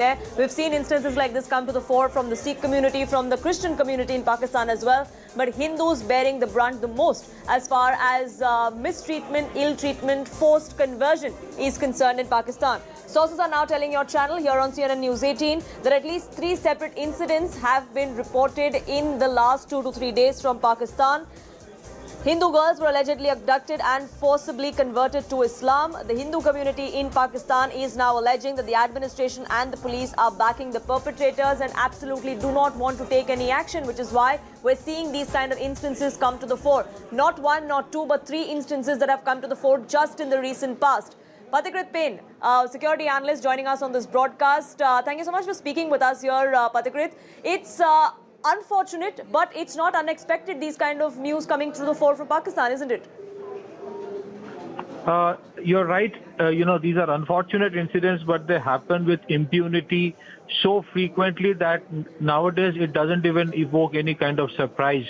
there. We've seen instances like this come to the fore from the Sikh community, from the Christian community in Pakistan as well. But Hindus bearing the brunt the most as far as mistreatment, ill treatment, forced conversion is concerned in Pakistan. Sources are now telling your channel here on CNN News 18 that at least 3 separate incidents have been reported in the last 2 to 3 days from Pakistan. Hindu girls were allegedly abducted and forcibly converted to Islam. The Hindu community in Pakistan is now alleging that the administration and the police are backing the perpetrators and absolutely do not want to take any action, which is why we're seeing these kind of instances come to the fore. Not 1, not 2, but 3 instances that have come to the fore just in the recent past. Pathikrit Payne, security analyst, joining us on this broadcast. Thank you so much for speaking with us here, Pathikrit. It's unfortunate, but it's not unexpected, these kind of news coming through the fore from Pakistan, isn't it? You're right. These are unfortunate incidents, but they happen with impunity so frequently that nowadays it doesn't even evoke any kind of surprise.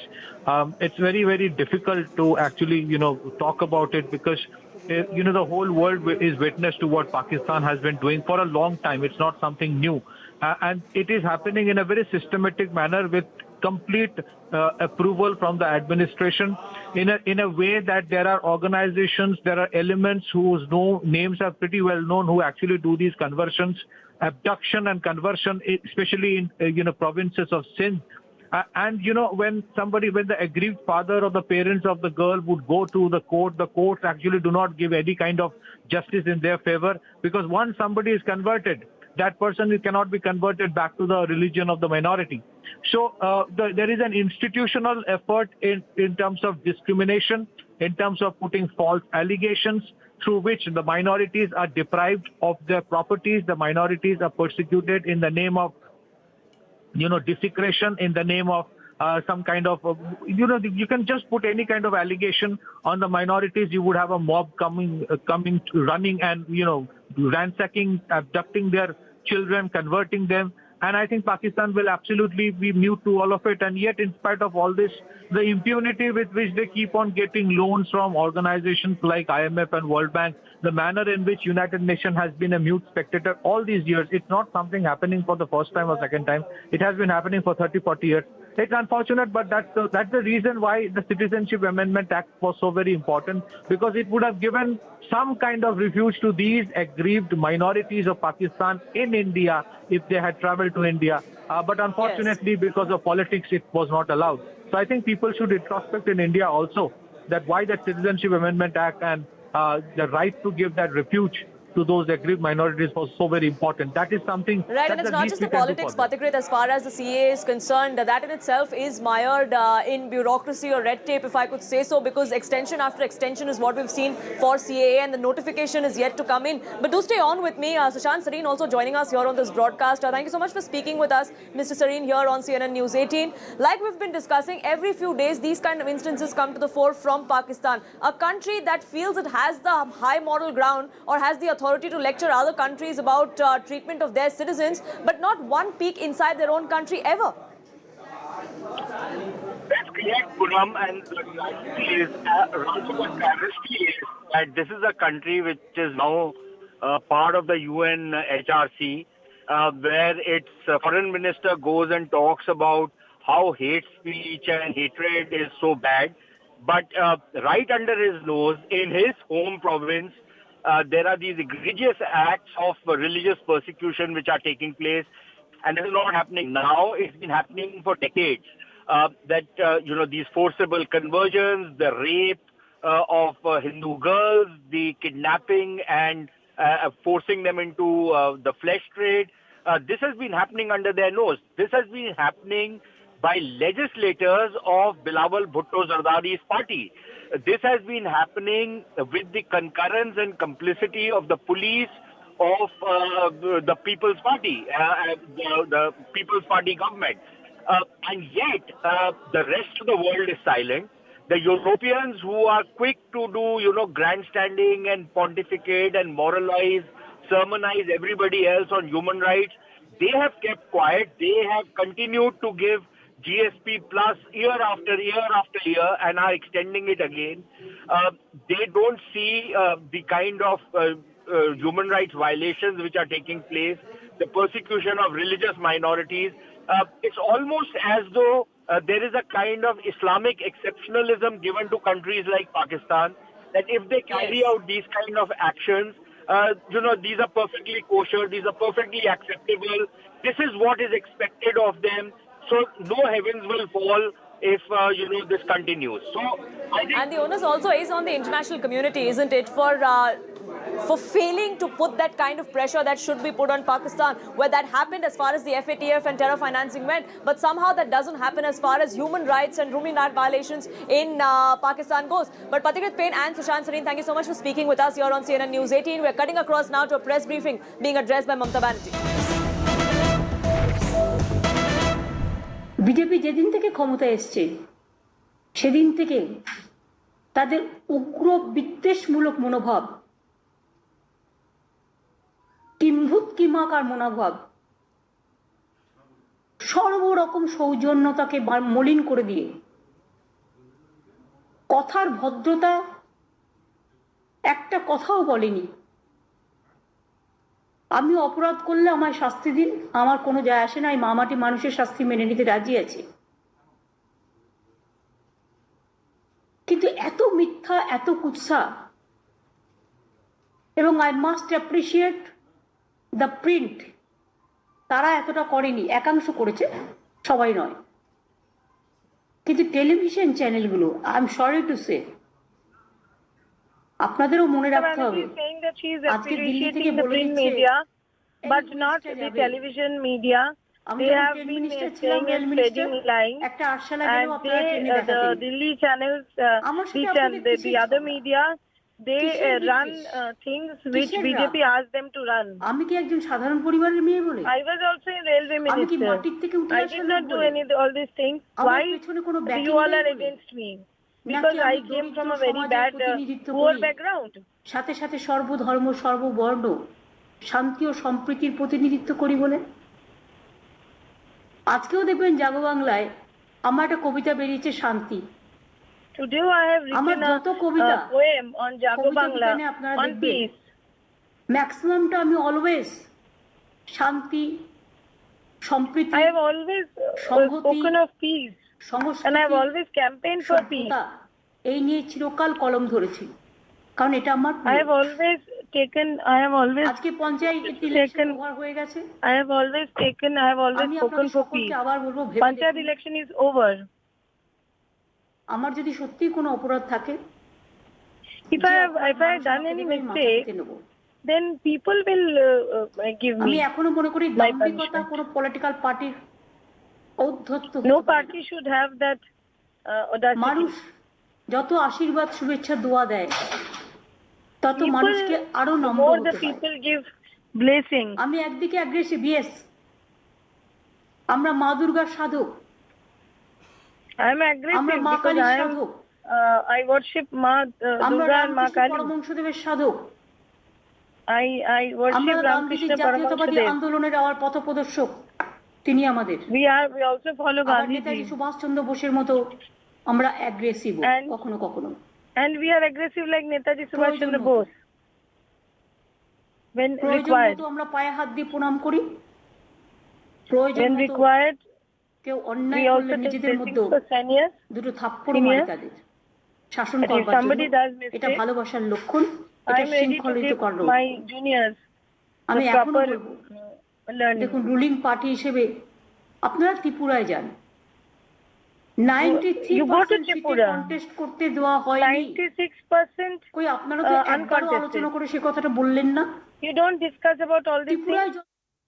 It's very, very difficult to actually, talk about it because, the whole world is witness to what Pakistan has been doing for a long time. It's not something new. And it is happening in a very systematic manner with complete approval from the administration in a way that there are organizations, there are elements whose names are pretty well known who actually do these conversions, abduction and conversion, especially in provinces of Sindh. And when the aggrieved father or the parents of the girl would go to the courts actually do not give any kind of justice in their favor, because once somebody is converted, that person cannot be converted back to the religion of the minority. So there is an institutional effort in terms of discrimination, in terms of putting false allegations through which the minorities are deprived of their properties. The minorities are persecuted in the name of desecration, in the name of some kind of, you can just put any kind of allegation on the minorities. You would have a mob coming, running and, ransacking, abducting their children, converting them. And I think Pakistan will absolutely be mute to all of it. And yet, in spite of all this, the impunity with which they keep on getting loans from organizations like IMF and World Bank, the manner in which United Nations has been a mute spectator all these years, it's not something happening for the first time or second time. It has been happening for 30, 40 years. It's unfortunate, but that's the reason why the Citizenship Amendment Act was so very important, because it would have given some kind of refuge to these aggrieved minorities of Pakistan in India if they had traveled to India. But unfortunately, because of politics, it was not allowed. So I think people should introspect in India also that why the Citizenship Amendment Act and the right to give that refuge to those aggrieved minorities was so very important. That is something. Right, and it's not just the politics, Pathikrit, as far as the CAA is concerned. That in itself is mired in bureaucracy or red tape, if I could say so, because extension after extension is what we've seen for CAA, and the notification is yet to come in. But do stay on with me. Sushant Sareen also joining us here on this broadcast. Thank you so much for speaking with us, Mr. Sareen, here on CNN News 18. Like we've been discussing, every few days these kind of instances come to the fore from Pakistan, a country that feels it has the high moral ground or has the authority to lecture other countries about treatment of their citizens, but not one peek inside their own country ever. That's correct, Poonam, and the travesty is that this is a country which is now part of the UN HRC, where its foreign minister goes and talks about how hate speech and hatred is so bad, but right under his nose, in his home province, there are these egregious acts of religious persecution which are taking place, and it is not happening now. It's been happening for decades. These forcible conversions, the rape of Hindu girls, the kidnapping and forcing them into the flesh trade. This has been happening under their nose. This has been happening by legislators of Bilawal Bhutto Zardari's party. This has been happening with the concurrence and complicity of the police of the People's Party, the People's Party government. And yet, the rest of the world is silent. The Europeans, who are quick to do, grandstanding and pontificate and moralize, sermonize everybody else on human rights, they have kept quiet. They have continued to give GSP plus year after year after year and are extending it again. They don't see the kind of human rights violations which are taking place the persecution of religious minorities. It's almost as though there is a kind of Islamic exceptionalism given to countries like Pakistan, that if they carry out these kind of actions, these are perfectly kosher, these are perfectly acceptable. This is what is expected of them. So no heavens will fall if, this continues. So I think... And the onus also is on the international community, isn't it, for failing to put that kind of pressure that should be put on Pakistan, where that happened as far as the FATF and terror financing went, but somehow that doesn't happen as far as human rights and human rights violations in Pakistan goes. But Patikrit Payne and Sushant Sareen, thank you so much for speaking with us here on CNN News 18. We're cutting across now to a press briefing being addressed by Mamata Banerjee. BJP যেদিন থেকে ক্ষমতায় এসছে সেদিন থেকে তাদের উগ্র বিদ্বেষমূলক মনোভাব, কিম্ভূত কিমাকার মনোভাব, সর্বরকম সৌজন্যতাকে মলিন করে দিয়ে কথার ভদ্রতা একটা কথাও বলেনি। আমি অপরাধ করলে আমায় শাস্তি দিন, আমার কোনো যায় আসে না, এই মামাটি মানুষের শাস্তি মেনে নিতে রাজি আছে। কিন্তু এত মিথ্যা, এত কুৎসা, এবং I must appreciate the print, তারা এতটা করেনি, একাংশ করেছে, সবাই নয়। কিন্তু টেলিভিশন চ্যানেলগুলো, I am sorry to say, আপনাদেরও মনে রাখতে হবে, আজকে দিল্লি থেকে বলে দিচ্ছে, but not the television media. They have been saying and spreading lying, and the Delhi channels, the other media, they run things which BJP asked them to run. আমি কি একজন সাধারণ পরিবারের মেয়ে বলে? I was also a railway minister. I did not do all these things. Why you all are against me? Because I came from a very bad poor background. সাথে সাথে সর্বধর্ম সর্ববর্ণ শান্তি ও সম্প্রীতির প্রতিনিধিত্ব করি বলে। আজকেও দেখবেন জাগো বাংলায় আমার একটা কবিতা বেরিয়েছে, শান্তি। Today I have written a poem on Jago Bangla on peace. ম্যাক্সিমামটা আমি অলওয়েজ শান্তি, সম্প্রীতি, I have always spoken of peace, and I have always campaigned for peace. এই নিয়ে চিরকাল কলম ধরেছি, কারণ এটা আমার। I have always আজকে পঞ্চায়েত ইলেকশন হয়ে গেছে, I have always spoken for peace. আবার বলবো, Panchayat election is over. আমার যদি সত্যি কোনো অপরাধ থাকে, if I have done any mistake, then people will give me. আমি এখনো মনে করি দাম্ভিকতা কোনো পলিটিক্যাল পার্টির ঔদ্ধত্য। No party should have that audacity. মানুষ যত আশীর্বাদ শুভেচ্ছা দোয়া দেয়, তত মানুষকে আরো নম্র হতে হয়। People give blessing. আমি একদিকে অ্যাগ্রেসিভ, ইয়েস, আমরা মা দুর্গার সাধক, I am aggressive because I worship Ma Durga and Ma Kali. পরমহংসদেবের সাধক, I worship Ramakrishna Paramahansadev. আন্দোলনের আওয়ার পথপ্রদর্শক তিনি আমাদের। We also follow Gandhi. Netaji Subhash চন্দ্র বোসের মতো আমরা অ্যাগ্রেসিভ কখনো কখনো, and we are aggressive like Netaji Subhash Chandra Bose when required. আমরা পায়ে হাত দিয়ে প্রণাম করি, when required কেউ অন্যায় করলে নিজেদের মধ্যে দুটো থাপ্পড় মারি তাদের, শাসন করবার জন্য। এটা ভালোবাসার লক্ষণ, এটা শৃঙ্খলিত কর্ম। আমি এখন বলবো, দেখুন, রুলিং পার্টি হিসেবে আপনারা ত্রিপুরায় যান, 93% কন্টেস্ট করতে দেওয়া হয়নি। 96% কই আপনারা তো একবারও আলোচনা করে সে কথাটা বললেন না। You don't discuss about all these things.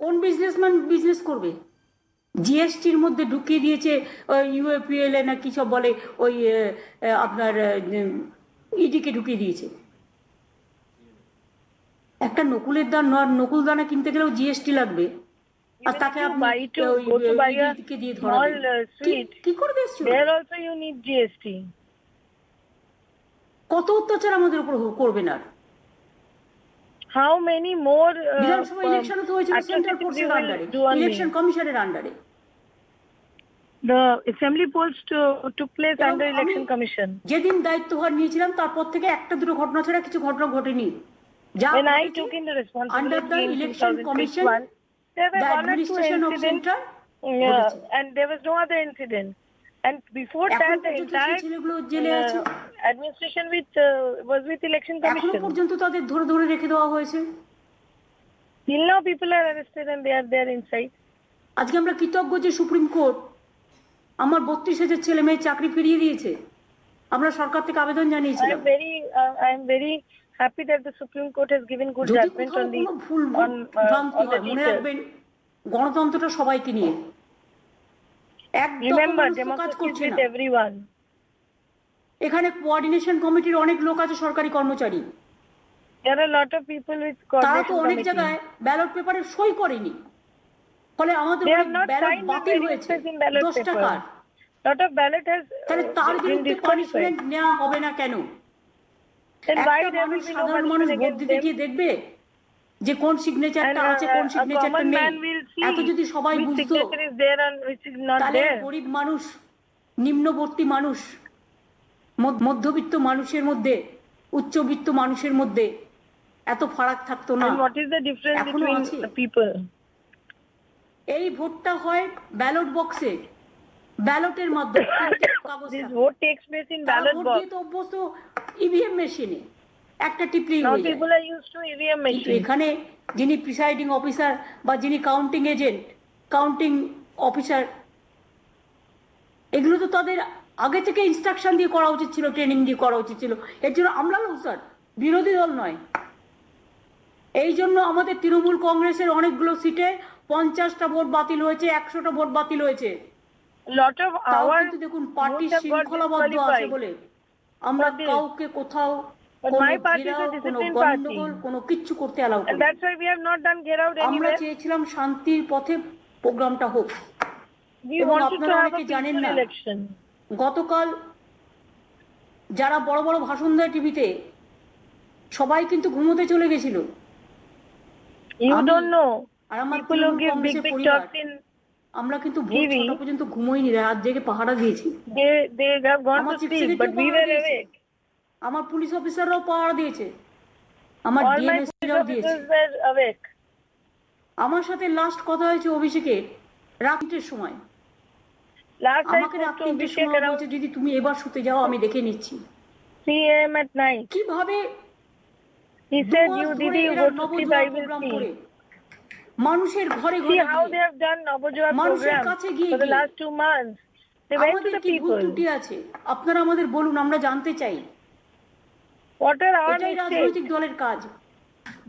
কোন বিজনেসম্যান বিজনেস করবে? জিএসটির মধ্যে ঢুকিয়ে দিয়েছে ইউএপিএল না কি সব বলে, ওই আপনার ইডিকে ঢুকিয়ে দিয়েছে। একটা নকুলের নকুল দানা কিনতে গেলেও জিএসটি লাগবে, আর তাকে আপনি দিয়ে ধরাবেন। কি করবে? কত অত্যাচার আমাদের উপর করবেন। আর how many more বিধানসভা ইলেকশন তো হয়েছিল সেন্ট্রাল ফোর্সের আন্ডারে, ইলেকশন কমিশনের আন্ডারে। The assembly polls took place under election commission. যেদিন দায়িত্বভার নিয়েছিলাম তারপর থেকে একটা দুটো ঘটনা ছাড়া কিছু ঘটনা ঘটেনি। When I took in the responsibility in 2021, There were the one or two administration of incidents, center and there was no other incident. And before এখন that, the পর্যন্ত সেই entire ছেলেগুলো জেলে আছে administration was with election এখনো commission. পর্যন্ত তাদের ধরে ধরে রেখে দেওয়া হয়েছে Till now, people are arrested and they are there inside. আজকে আমরা কৃতজ্ঞ যে সুপ্রিম কোর্ট আমার 32,000 ছেলে মেয়ের চাকরি ফিরিয়ে দিয়েছে আমরা সরকার থেকে আবেদন জানিয়েছিলাম I am very happy that the Supreme Court has given good যদি judgment কোথাও on the কোনো ভুল ভ্রান্তি হয় মনে রাখবেন গণতন্ত্রটা সবাইকে নিয়ে Remember, কাজ democracy is করছে with না everyone. এখানে কোঅর্ডিনেশন কমিটির অনেক লোক আছে সরকারি কর্মচারী There are a lot of people with তারা তো coordination অনেক committee. জায়গায় ব্যালট পেপারে সই করেনি ফলে আমাদের They have not ballot signed the বাতিল very হয়েছে much in ballot 10 paper. টাকার Lot of ballot has তাহলে তার been বিরুদ্ধে disqualified. পানিশমেন্ট নেওয়া হবে না কেন Then why একটা there মানুষ will be no সাধারণ মানুষ punishment ভোট against দিতে them? গিয়ে দেখবে যে কোন সিগনেচারটা And আছে কোন a সিগনেচারটা common নেই man will see এত যদি সবাই which বুঝতো signature is there and which is not তাহলে there. গরিব মানুষ নিম্নবর্তী মানুষ মধ্যবিত্ত মানুষের মধ্যে উচ্চবিত্ত মানুষের মধ্যে এত ফারাক থাকতো না And what is the difference এখনো between আছে। the people? এই ভোটটা হয় ব্যালট বক্সে ব্যালটের মাধ্যমে কাগজ This থাকে। vote takes place in তারা ballot ভোট box. দিয়ে তো অভ্যস্ত ইভিএম মেশিনে একটা টিপলি Now হয়ে যায় people are used to EVM কিন্তু machine. এখানে যিনি প্রিসাইডিং অফিসার বা যিনি কাউন্টিং এজেন্ট কাউন্টিং অফিসার এগুলো তো তাদের আগে থেকে ইনস্ট্রাকশন দিয়ে করা উচিত ছিল ট্রেনিং দিয়ে করা উচিত ছিল এর জন্য আমরা লোক স্যার বিরোধী দল নয় এই জন্য আমাদের তৃণমূল কংগ্রেসের অনেকগুলো সিটে 50টা ভোট বাতিল হয়েছে 100টা ভোট বাতিল হয়েছে Lot of তাও our কিন্তু দেখুন পার্টি votes have got শৃঙ্খলাবদ্ধ আছে disqualified. বলে আমরা But কাউকে কোথাও But কোনো my party is a ঘেরাও কোনো disciplined গন্ডগোল party. কোনো কিচ্ছু করতে অ্যালাউ And করি that's why we have not done get out আমরা anywhere. চেয়েছিলাম শান্তির পথে প্রোগ্রামটা হোক We এবং wanted to আপনারা have a অনেকে জানেন peaceful না election. গতকাল যারা বড় বড় ভাষণ দেয় টিভিতে সবাই কিন্তু ঘুমোতে চলে গেছিল You আমি don't know. আর আমার People who Trinamool give big কংগ্রেসের big পরিবার talks in আমরা কিন্তু ভোর TV, 6টা পর্যন্ত ঘুমোইনি রাত জেগে পাহারা দিয়েছি they have gone আমার to chief sleep, secretary but we পাহারা were দিয়েছে awake. আমার পুলিশ অফিসাররাও পাহারা দিয়েছে আমার All my ডিএমএসপিরাও police দিয়েছে officers were awake. আমার সাথে লাস্ট কথা হয়েছে অভিষেকের রাত 3টের সময় Last I আমাকে রাত spoke to 3টের Abhishek সময় around বলছে দিদি তুমি এবার শুতে যাও আমি দেখে নিচ্ছি 3 a.m. at night. কিভাবে He said, "You ধরে Didi, you এরা go to sleep. Nabajoyar I will programme see." করে মানুষের ঘরে See ঘরে how গিয়ে they have done Navajot মানুষের program কাছে গিয়ে for the গিয়ে last 2 months. They went to আমাদের the কি ভুল people. ত্রুটি আছে আপনারা আমাদের বলুন আমরা জানতে চাই What are our এটাই mistakes? রাজনৈতিক দলের কাজ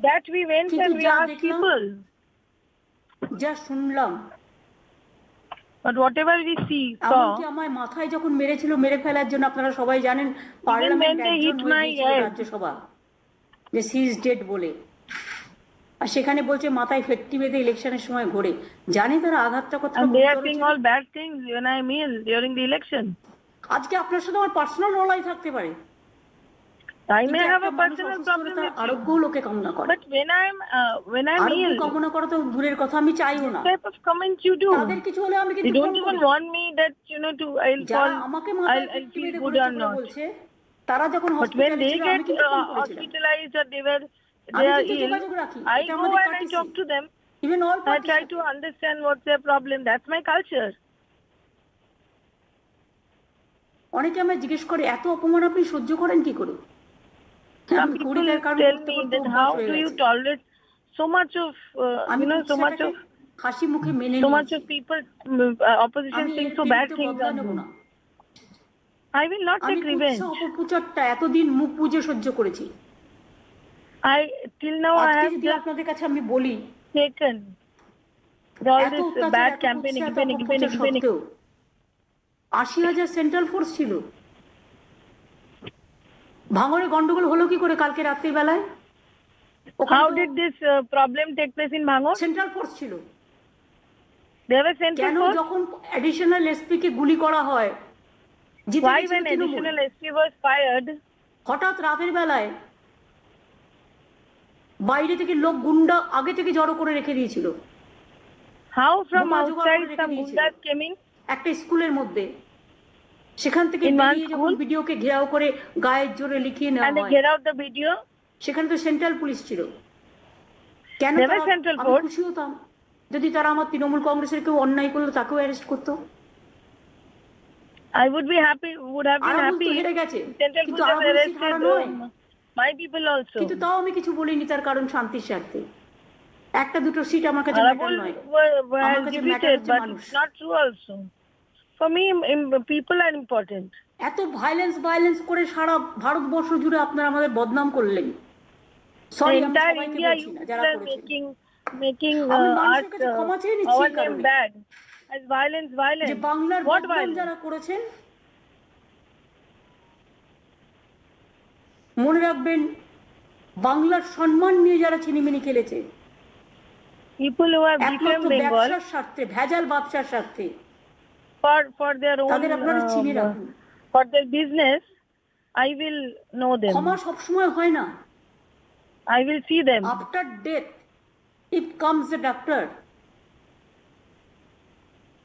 That we went কিন্তু and we যা asked দেখলাম people. যা শুনলাম But whatever we see, এমনকি saw, আমায় মাথায় যখন মেরেছিল মেরে ফেলার জন্য আপনারা সবাই জানেন পার্লামেন্ট when they একজন hit হয়ে my গিয়েছিল head. রাজ্যসভা যে সি ইজ ডেড বলে আর সেখানে বলছে মাথায় ফেট্টি বেঁধে ইলেকশনের সময় ঘোরে জানি তারা আঘাতটা কতটা and they are গুরুতর saying ছিল। all bad things when I meal during the election. আজকে আপনার সাথে আমার পার্সোনাল লড়াই থাকতে পারে I may কিন্তু have একটা a মানুষ personal অসুস্থ হলে problem তার with you. আরোগ্য লোকে কামনা করে But when I আরোগ্য meal, কামনা করা তো দূরের কথা আমি চাইও না what type of comments you do? তাদের কিছু হলে আমি You কিন্তু don't ফোন even করি। want me that, to, I'll যারা call, আমাকে মাথায় I'll ফেট্টি feel বেঁধে good ঘুরেছে or বলে not. বলছে তারা যখন But when হসপিটালে they ছিল get আমি কিন্তু ফোন করেছিলাম hospitalized or they আমি are কিন্তু ill, যোগাযোগ রাখি I এটা go আমাদের and I courtesy। talk to them. Even all I parties try have to understand what's their problem. That's my culture. অনেকে আমায় জিজ্ঞেস করে এত অপমান আপনি সহ্য করেন কি করে Some আমি করি people তার কারণ tell করতে me করতে that অভ্যাস how হয়ে do you গেছে। tolerate so much of, আমি so much কুৎসাটাকে of, হাসি মুখে মেনে so much নিয়েছি of people, opposition আমি saying এর so bad বিরুদ্ধে things বদলা on নেব you. না I will not আমি take revenge. কুৎসা অপপ্রচারটা এতদিন মুখ বুজে সহ্য করেছি Till now I আজকে have যদি just আপনাদের কাছে আমি বলি taken all এত this অত্যাচার bad এত campaign, কুৎসা এত campaign. অপপ্রচার সত্ত্বেও 80,000 সেন্ট্রাল ফোর্স ছিল ভাঙড়ে গন্ডগোল হলো কি করে কালকে রাত্রির বেলায় How did this problem take place in Bangor? Central force ছিল There were central কেন force. যখন অ্যাডিশনাল এসপি কে গুলি করা হয় জিতে Why গেছিল when Trinamool. additional SP was fired, হঠাৎ রাতের বেলায় বাইরে থেকে লোক গুন্ডা আগে থেকে জড়ো করে রেখে দিয়েছিল how from বোমা জোগাড় করে outside রেখে some দিয়েছিল। gundas came in? একটা স্কুলের মধ্যে সেখান থেকে In one বেরিয়ে যখন school? ভিডিওকে ঘেরাও করে গায়ের জোরে লিখিয়ে নেওয়া And they হয় get out the video. সেখানে তো সেন্ট্রাল পুলিশ ছিল কেন There were তারা- central আমি force. খুশি হতাম যদি তারা আমার তৃণমূল কংগ্রেসের কেউ অন্যায় করলো তাকেও অ্যারেস্ট করতো। I would be happy, would have been happy. হেরে গেছে, Central কিন্তু Police have আরাবুল সিট হারা নয়। my people also. কিন্তু তাও আমি কিছু বলিনি, তার কারণ শান্তির স্বার্থে। একটা দুটো সিট আমার কাছে ম্যাটার নয়, আমার কাছে ম্যাটার হচ্ছে মানুষ। It's not true also. For me, people are important. এত ভায়োলেন্স করে সারা ভারতবর্ষ জুড়ে আপনারা আমাদের বদনাম করলেন। সরি, আমি সবাইকে বলছি না যারা করেছেন। making আমি মানুষের কাছে ক্ষমা চেয়ে নিচ্ছি এই কারণে bad as violence যে বাংলার বদনাম যারা করেছেন মনে রাখবেন, বাংলার সম্মান নিয়ে যারা ছিনিমিনি খেলেছে, people who have become Bengal ব্যবসার স্বার্থে, ভেজাল ব্যবসার স্বার্থে, for their own তাদের আপনারা চিনে রাখুন। for their business, I will know them. ক্ষমা সবসময় হয় না। I will see them. After death, it comes the doctor.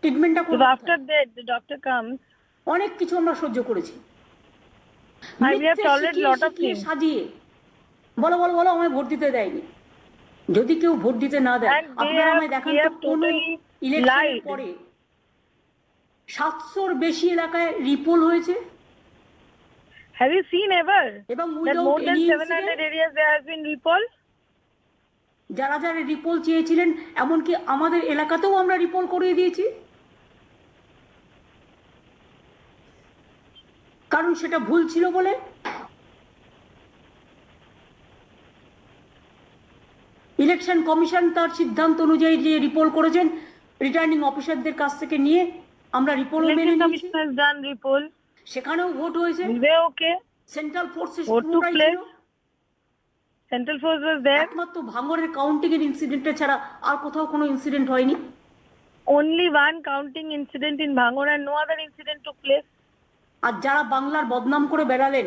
ট্রিটমেন্টটা করতে হয়। After that, the doctor comes. অনেক কিছু আমরা সহ্য করেছি। I have tolerated lot of things. সাজিয়ে বলো আমায় ভোট দিতে দেয়নি। যদি কেউ ভোট দিতে না দেয়, আপনারা আমায় দেখান তো কোন ইলেকশনের পরে 700-র বেশি এলাকায় রিপোল হয়েছে। Have you seen ever এবং that more than 700 areas there has been repol? যারা রিপোল চেয়েছিলেন, এমনকি আমাদের এলাকাতেও আমরা রিপোল করিয়ে দিয়েছি, কারণ সেটা ভুল ছিল বলে। ইলেকশন কমিশন তার সিদ্ধান্ত অনুযায়ী যে রিপোল করেছেন, রিটার্নিং অফিসারদের কাছ থেকে নিয়ে আমরা রিপোল মেনে নিয়েছি। সেখানেও ভোট হয়েছে। সেন্ট্রাল ফোর্সেস পুরোটাই ছিল। Central Force was there. একমাত্র ভাঙড়ের কাউন্টিং এর ইনসিডেন্টে ছাড়া আর কোথাও কোনো ইনসিডেন্ট হয়নি। Only one counting incident in Bhangur and no other incident took place. আর যারা বাংলার বদনাম করে বেড়ালেন,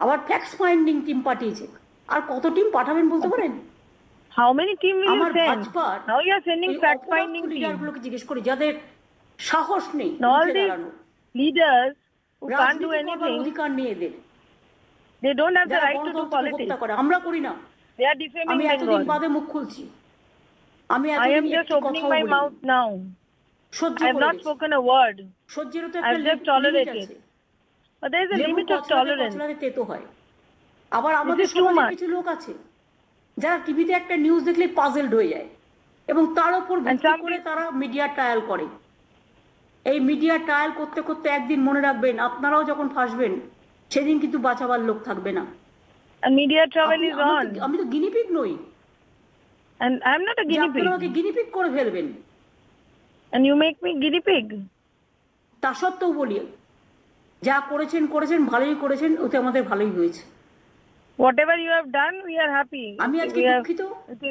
আবার ফ্যাক্ট ফাইন্ডিং টিম পাঠিয়েছে। আর কত টিম পাঠাবেন বলতে পারেন? How many team will you send? ভাজপার Now you are sending fact finding team. লিডারগুলোকে জিজ্ঞেস করি যাদের সাহস নেই, all these leaders who can't do anything, অধিকার নেই এদের। they don't have the right to do politics. আমরা করি না। They are defaming আমি এতদিন Bengal. বাদে মুখ খুলছি। আমি I am just opening my mouth now. I have not spoken a word. সহ্যেরও তো I have just tolerated. But there is a limit of tolerance. তেতো হয়। আবার আমাদের সমাজে কিছু লোক আছে যারা টিভিতে একটা নিউজ দেখলে পাজলড হয়ে যায় এবং তার উপর ভিত্তি করে তারা মিডিয়া ট্রায়াল করে। এই মিডিয়া ট্রায়াল করতে করতে একদিন মনে রাখবেন, আপনারাও যখন ফাঁসবেন সেদিন কিন্তু বাঁচাবার লোক থাকবে না। And media travel is on. আমি তো গিনিপিগ নই। And I am not a guinea pig. আপনারা গিনিপিগ করে ফেলবেন। And you make me guinea pig. তা সত্ত্বেও বলি, যা করেছেন ভালোই করেছেন, ওতে আমাদের ভালোই হয়েছে। Whatever you have done, we are happy. আমি আজকে দুঃখিত,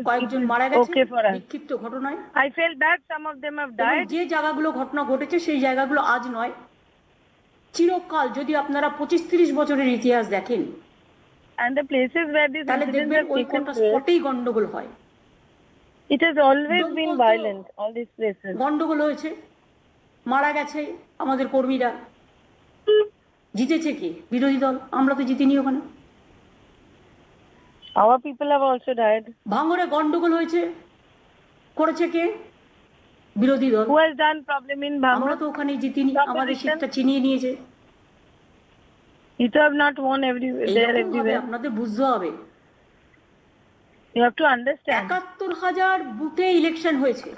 কয়েকজন মারা গেছে বিক্ষিপ্ত ঘটনায়। I felt bad some of them have died. যে জায়গাগুলো ঘটনা ঘটেছে সেই জায়গাগুলো আজ নয়, চিরকাল যদি আপনারা 25-30 বছরের ইতিহাস দেখেন, and the places where these তাহলে দেখবেন ওই কোনটা স্পটেই গন্ডগোল হয়। It has always been violent, all these places. গন্ডগোল হয়েছে, মারা গেছে আমাদের কর্মীরা। জিতেছে কে? বিরোধী দল। আমরা তো জিতিনি ওখানে। Our people have also died. ভাঙড়ে গন্ডগোল হয়েছে, করেছে কে? বিরোধী দল। Who has done problem in Bhangur? আমরা তো ওখানে জিতিনি, আমাদের সিটটা ছিনিয়ে নিয়েছে। You have not won everywhere. আপনাদের বুঝতে হবে। You have to understand. ৭১,০০০ বুথে ইলেকশন হয়েছে।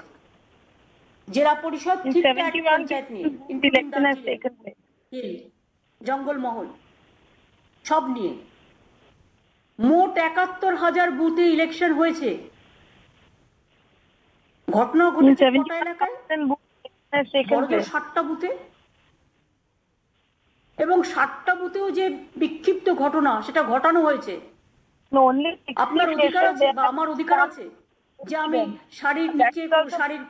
জেলা পরিষদ ঠিক পঞ্চায়েত নিয়ে election has taken place. Jangalmahal সব নিয়ে মোট ৭১,০০০ বুথে ইলেকশন হয়েছে। ঘটনা ঘটেছে কটা এলাকায়? ৭টা বুথে। এবং ৭টা বুথেও যে বিক্ষিপ্ত ঘটনা সেটা ঘটানো হয়েছে। আপনার অধিকার আছে বা আমার অধিকার আছে যে আমি শাড়ির নিচে শাড়ির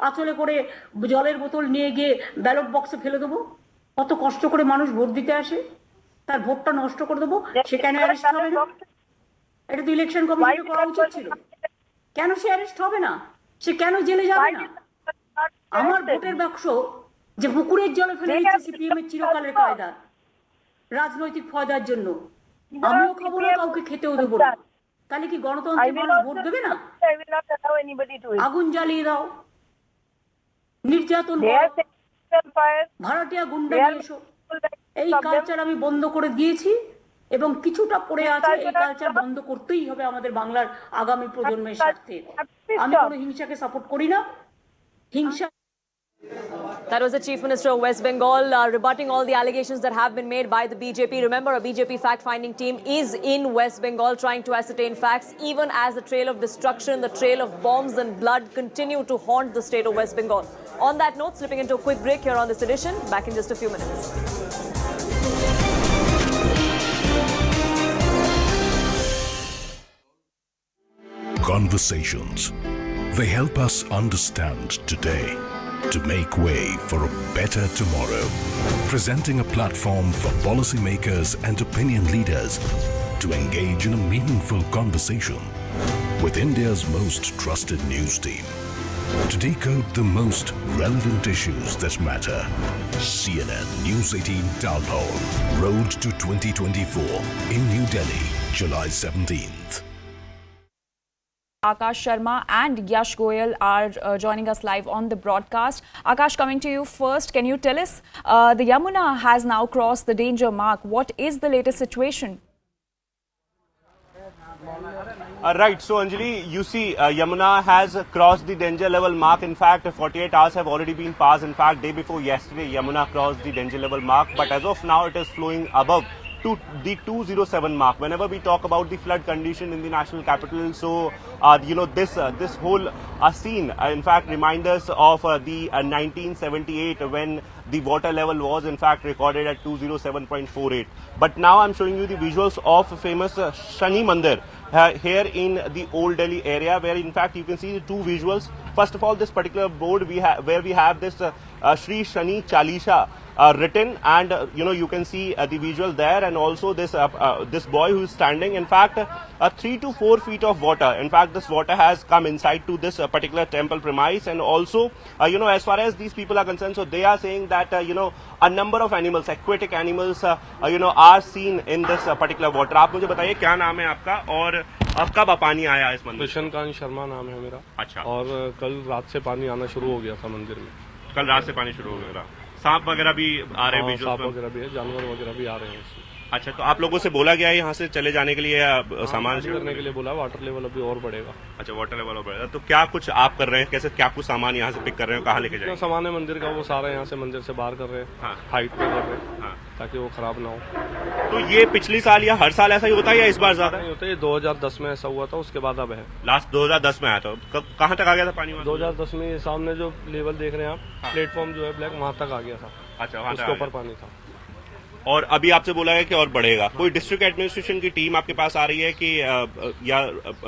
আঁচলে করে জলের বোতল নিয়ে গিয়ে ব্যালট বক্সে ফেলে দেবো? কত কষ্ট করে মানুষ ভোট দিতে আসে, তার ভোটটা নষ্ট করে দেবো? সেখানে অ্যারেস্ট হবে না? এটা তো ইলেকশন কমিশনের করা উচিত ছিল। কেন সে অ্যারেস্ট হবে না? সে কেন জেলে যাবে না? আমার ভোটের বাক্স যে পুকুরের জলে ফেলে দিচ্ছে সিপিএম এর চিরকালের কায়দা, রাজনৈতিক ফয়দার জন্য, আমিও খাবো না, কাউকে খেতেও দেবো না। তাহলে কি গণতন্ত্রে মানুষ ভোট দেবে না? I will not allow anybody to it. আগুন জ্বালিয়ে দাও, নির্যাতন They করো, are setting fire. ভাড়াটিয়া গুন্ডা নিয়ে এসো। এই কালচার আমি বন্ধ করে দিয়েছি এবং কিছুটা পড়ে আছে। এই কালচার বন্ধ করতেই হবে আমাদের বাংলার আগামী প্রজন্মের স্বার্থে। আমি কোনো হিংসাকে সাপোর্ট করি না। হিংসা That was the Chief Minister of West Bengal rebutting all the allegations that have been made by the BJP. Remember, a BJP fact-finding team is in West Bengal trying to ascertain facts, even as the trail of destruction, the trail of bombs and blood continue to haunt the state of West Bengal. On that note, slipping into a quick break here on this edition. Back in just a few minutes. Conversations. They help us understand today to make way for a better tomorrow. Presenting a platform for policymakers and opinion leaders to engage in a meaningful conversation with India's most trusted news team. To decode the most relevant issues that matter. CNN News18 Town Hall, Road to 2024 in New Delhi, July 17th. Akash Sharma and Yash Goyal are joining us live on the broadcast. Akash, coming to you first, can you tell us the Yamuna has now crossed the danger mark. What is the latest situation? Right, so Anjali, you see Yamuna has crossed the danger level mark. In fact, 48 hours have already been passed. In fact, day before yesterday, Yamuna crossed the danger level mark. But as of now, it is flowing above to the 207 mark. Whenever we talk about the flood condition in the national capital, so this whole scene in fact reminds us of the 1978 when the water level was in fact recorded at 207.48. But now I'm showing you the visuals of famous Shani Mandir here in the Old Delhi area, where in fact you can see the two visuals. First of all, this particular board where we have this Shri Shani Chalisha written, and you can see the visual there, and also this boy who is standing. In fact, 3 to 4 feet of water. In fact, this water has come inside to this particular temple premise, and also as far as these people are concerned, so they are saying that a number of animals, aquatic animals, are seen in this particular water. आप मुझे बताइए क्या नाम है आपका और अब कब पानी आया इस मंदिर? कृष्णकांत शर्मा नाम है मेरा। अच्छा। और कल रात से पानी आना शुरू हो गया था मंदिर में। कल रात से पानी शुरू हो गया। सांप वगैरह भी आ रहे हैं? सांप वगैरह भी है, जानवर वगैरह भी आ रहे हैं। अच्छा, तो आप लोगों से बोला गया है यहाँ से चले जाने के लिए सामान करने के लिए बोला? वाटर लेवल अभी और बढ़ेगा। अच्छा, वाटर लेवल और बढ़ेगा। तो क्या कुछ आप कर रहे हैं? कैसे क्या कुछ सामान यहाँ से पिक कर रहे हो? कहाँ लेके जाएंगे? सामान है मंदिर का, वो सारा यहाँ से मंदिर से बाहर कर रहे हैं। हाँ। हाइट पे कर रहे हैं। हाँ। ताकि वो खराब ना हो। तो ये पिछली साल या हर साल ऐसा ही होता है या इस बार ज्यादा नहीं होता? ये 2010 में ऐसा हुआ था, उसके बाद अब है। लास्ट 2010 में आया था। कहाँ तक आ गया था पानी? 2010 में ये सामने जो लेवल देख रहे हैं आप, प्लेटफॉर्म जो है ब्लैक, वहाँ तक आ गया था। अच्छा, उसके ऊपर पानी था। और अभी आपसे बोला है कि और बढ़ेगा। कोई डिस्ट्रिक्ट एडमिनिस्ट्रेशन की टीम आपके पास आ रही है कि या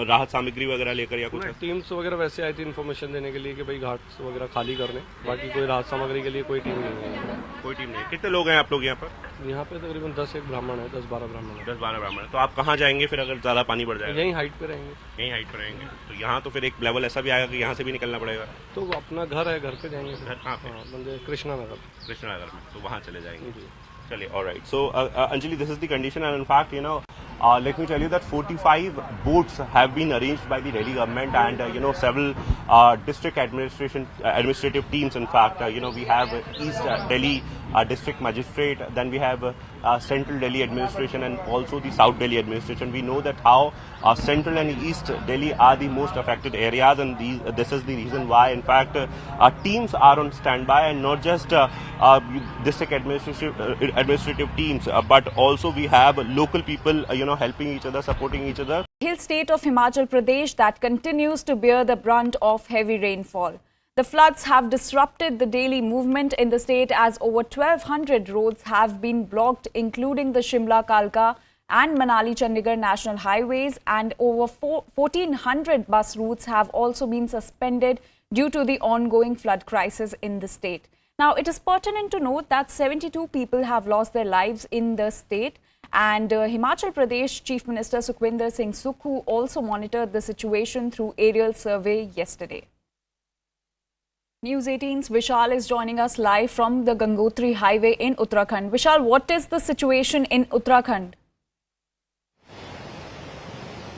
राहत सामग्री वगैरह लेकर या कुछ? टीम्स वगैरह वैसे आई थी इन्फॉर्मेशन देने के लिए कि भाई घाट वगैरह खाली करने, बाकी कोई राहत सामग्री के लिए कोई टीम नहीं है। कोई टीम नहीं। कितने लोग हैं आप लोग यहाँ पर? यहाँ पे तकरीबन 10 एक ब्राह्मण है, 10-12 ब्राह्मण है। 10-12 ब्राह्मण। तो आप कहाँ जाएंगे फिर अगर ज्यादा पानी बढ़ जाएगा? यहीं हाइट पे रहेंगे। यहीं हाइट पे रहेंगे। तो यहाँ तो फिर एक लेवल ऐसा भी आएगा कि यहाँ से भी निकलना पड़ेगा? तो अपना घर है, घर पे जाएंगे। घर कहाँ पे? कृष्णा नगर में, तो वहाँ चले जाएंगे। चलिए, all right. So, Anjali, this is the condition, and in fact, let me tell you that 45 boats have been arranged by the Delhi government, and several district administrative teams. In fact, we have East Delhi district magistrate, then we have Central Delhi administration, and also the South Delhi administration. We know that how Central and East Delhi are the most affected areas, and this is the reason why, in fact, teams are on standby, and not just district administrative teams, but also we have local people, helping each other, supporting each other. Hill state of Himachal Pradesh that continues to bear the brunt of heavy rainfall. The floods have disrupted the daily movement in the state as over 1,200 roads have been blocked, including the Shimla-Kalka and Manali-Chandigarh national highways, and over 1,400 bus routes have also been suspended due to the ongoing flood crisis in the state. Now, it is pertinent to note that 72 people have lost their lives in the state, and Himachal Pradesh Chief Minister Sukhwinder Singh Sukhu also monitored the situation through aerial survey yesterday. News18's Vishal is joining us live from the Gangotri Highway in Uttarakhand. Vishal, what is the situation in Uttarakhand?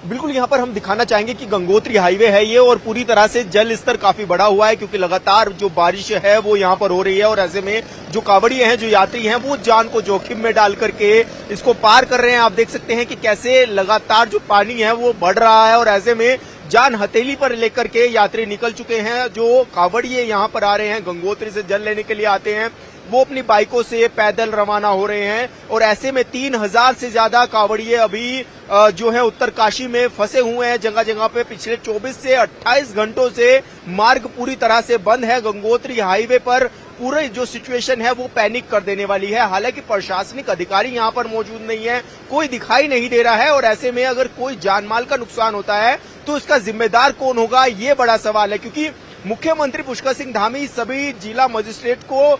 बिल्कुल यहाँ पर हम दिखाना चाहेंगे कि Gangotri highway है ये और पूरी तरह से जल स्तर काफी बढ़ा हुआ है क्योंकि लगातार जो बारिश है वो यहाँ पर हो रही है और ऐसे में जो कांवड़िए हैं, जो यात्री हैं, वो जान को जोखिम में डाल करके इसको पार कर रहे हैं। आप देख सकते हैं कि कैसे लगातार जो पानी है वो बढ़ रहा है और ऐसे में जान हथेली पर लेकर के यात्री निकल चुके हैं। जो कांवड़िए यहाँ पर आ रहे हैं, गंगोत्री से जल लेने के लिए आते हैं, वो अपनी बाइकों से पैदल रवाना हो रहे हैं और ऐसे में 3000 से ज्यादा कांवड़िए अभी जो है उत्तरकाशी में फंसे हुए हैं जगह जगह पे। पिछले 24 से 28 घंटों से मार्ग पूरी तरह से बंद है। गंगोत्री हाईवे पर पूरी जो सिचुएशन है वो पैनिक कर देने वाली है। हालांकि प्रशासनिक अधिकारी यहाँ पर मौजूद नहीं है, कोई दिखाई नहीं दे रहा है और ऐसे में अगर कोई जानमाल का नुकसान होता है तो इसका जिम्मेदार कौन होगा, ये बड़ा सवाल है। क्योंकि मुख्यमंत्री पुष्कर सिंह धामी सभी जिला मजिस्ट्रेट को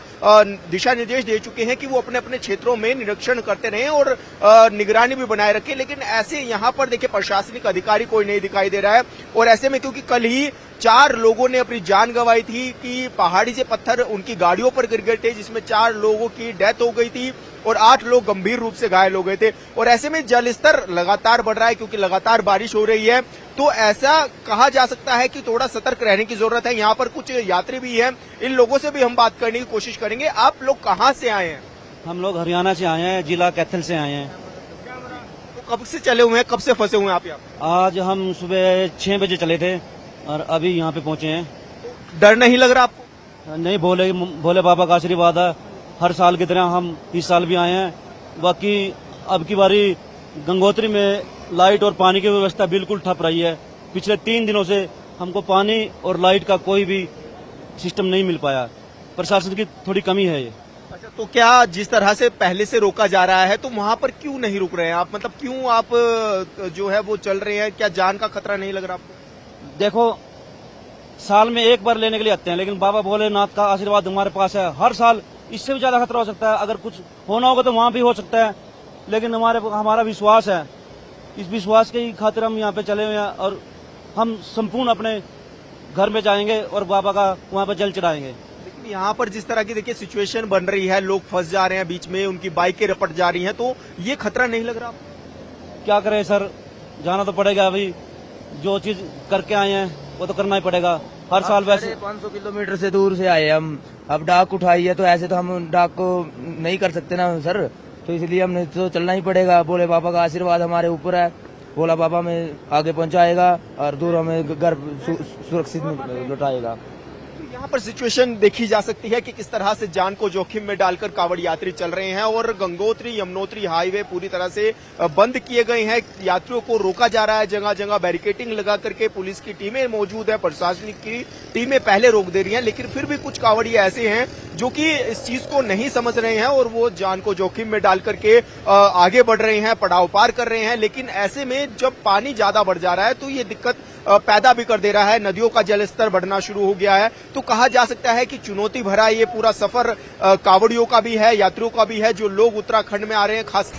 दिशा निर्देश दे चुके हैं कि वो अपने अपने क्षेत्रों में निरीक्षण करते रहें और निगरानी भी बनाए रखें, लेकिन ऐसे यहाँ पर देखिए प्रशासनिक अधिकारी कोई नहीं दिखाई दे रहा है। और ऐसे में क्योंकि कल ही 4 लोगों ने अपनी जान गंवाई थी कि पहाड़ी से पत्थर उनकी गाड़ियों पर गिर गए थे, जिसमें 4 लोगों की डेथ हो गई थी और 8 लोग गंभीर रूप से घायल हो गए थे। और ऐसे में जल स्तर लगातार बढ़ रहा है क्योंकि लगातार बारिश हो रही है, तो ऐसा कहा जा सकता है कि थोड़ा सतर्क रहने की जरूरत है। यहाँ पर कुछ यात्री भी हैं, इन लोगों से भी हम बात करने की कोशिश करेंगे। आप लोग कहाँ से आए हैं? हम लोग हरियाणा से आए हैं, जिला कैथल से आए हैं। तो कब से चले हुए हैं, कब से फंसे हुए हैं आप यहाँ? आज हम सुबह 6 बजे चले थे और अभी यहाँ पे पहुँचे हैं। डर नहीं लग रहा आपको? नहीं, भोले बाबा का आशीर्वाद है। हर साल की तरह हम इस साल भी आए हैं। बाकी अब की बारी गंगोत्री में लाइट और पानी की व्यवस्था बिल्कुल ठप रही है। पिछले 3 दिनों से हमको पानी और लाइट का कोई भी सिस्टम नहीं मिल पाया। प्रशासन की थोड़ी कमी है ये। अच्छा, तो क्या जिस तरह से पहले से रोका जा रहा है तो वहाँ पर क्यों नहीं रुक रहे हैं आप? मतलब क्यों आप जो है वो चल रहे हैं? क्या जान का खतरा नहीं लग रहा आपको? देखो, साल में एक बार लेने के लिए आते हैं, लेकिन बाबा भोलेनाथ का आशीर्वाद हमारे पास है। हर साल इससे भी ज्यादा खतरा हो सकता है। अगर कुछ होना होगा तो वहाँ भी हो सकता है, लेकिन हमारा विश्वास है। इस विश्वास के ही खातिर हम यहाँ पे चले हुए हैं और हम संपूर्ण अपने घर में जाएंगे और बाबा का वहाँ पे जल चढ़ाएंगे। लेकिन यहाँ पर जिस तरह की देखिए सिचुएशन बन रही है, लोग फंस जा रहे हैं बीच में, उनकी बाइकें रपट जा रही हैं, तो ये खतरा नहीं लग रहा? क्या करें सर, जाना तो पड़ेगा। अभी जो चीज करके आए हैं वो तो करना ही पड़ेगा। हर साल वैसे 500 किलोमीटर से दूर से आए हम, अब डाक उठाई है तो ऐसे तो हम डाक को नहीं कर सकते ना सर, तो इसलिए हमने तो चलना ही पड़ेगा। भोले बाबा का आशीर्वाद हमारे ऊपर है, भोला बाबा में आगे पहुंचाएगा और दूर हमें घर सुरक्षित लौटाएगा। यहाँ पर सिचुएशन देखी जा सकती है कि किस तरह से जान को जोखिम में डालकर कांवड़ यात्री चल रहे हैं और गंगोत्री यमुनोत्री हाईवे पूरी तरह से बंद किए गए हैं। यात्रियों को रोका जा रहा है, जगह जगह बैरिकेडिंग लगा करके पुलिस की टीमें मौजूद है, प्रशासनिक की टीमें पहले रोक दे रही हैं, लेकिन फिर भी कुछ कांवड़िए ऐसे हैं जो कि इस चीज को नहीं समझ रहे हैं और वो जान को जोखिम में डाल करके आगे बढ़ रहे हैं, पड़ाव पार कर रहे हैं। लेकिन ऐसे में जब पानी ज्यादा बढ़ जा रहा है तो ये दिक्कत पैदा भी कर दे रहा है। नदियों का जलस्तर बढ़ना शुरू हो गया है, तो कहा जा सकता है कि चुनौती भरा ये पूरा सफर कांवड़ियों का भी है, यात्रियों का भी है, जो लोग उत्तराखंड में आ रहे हैं खास।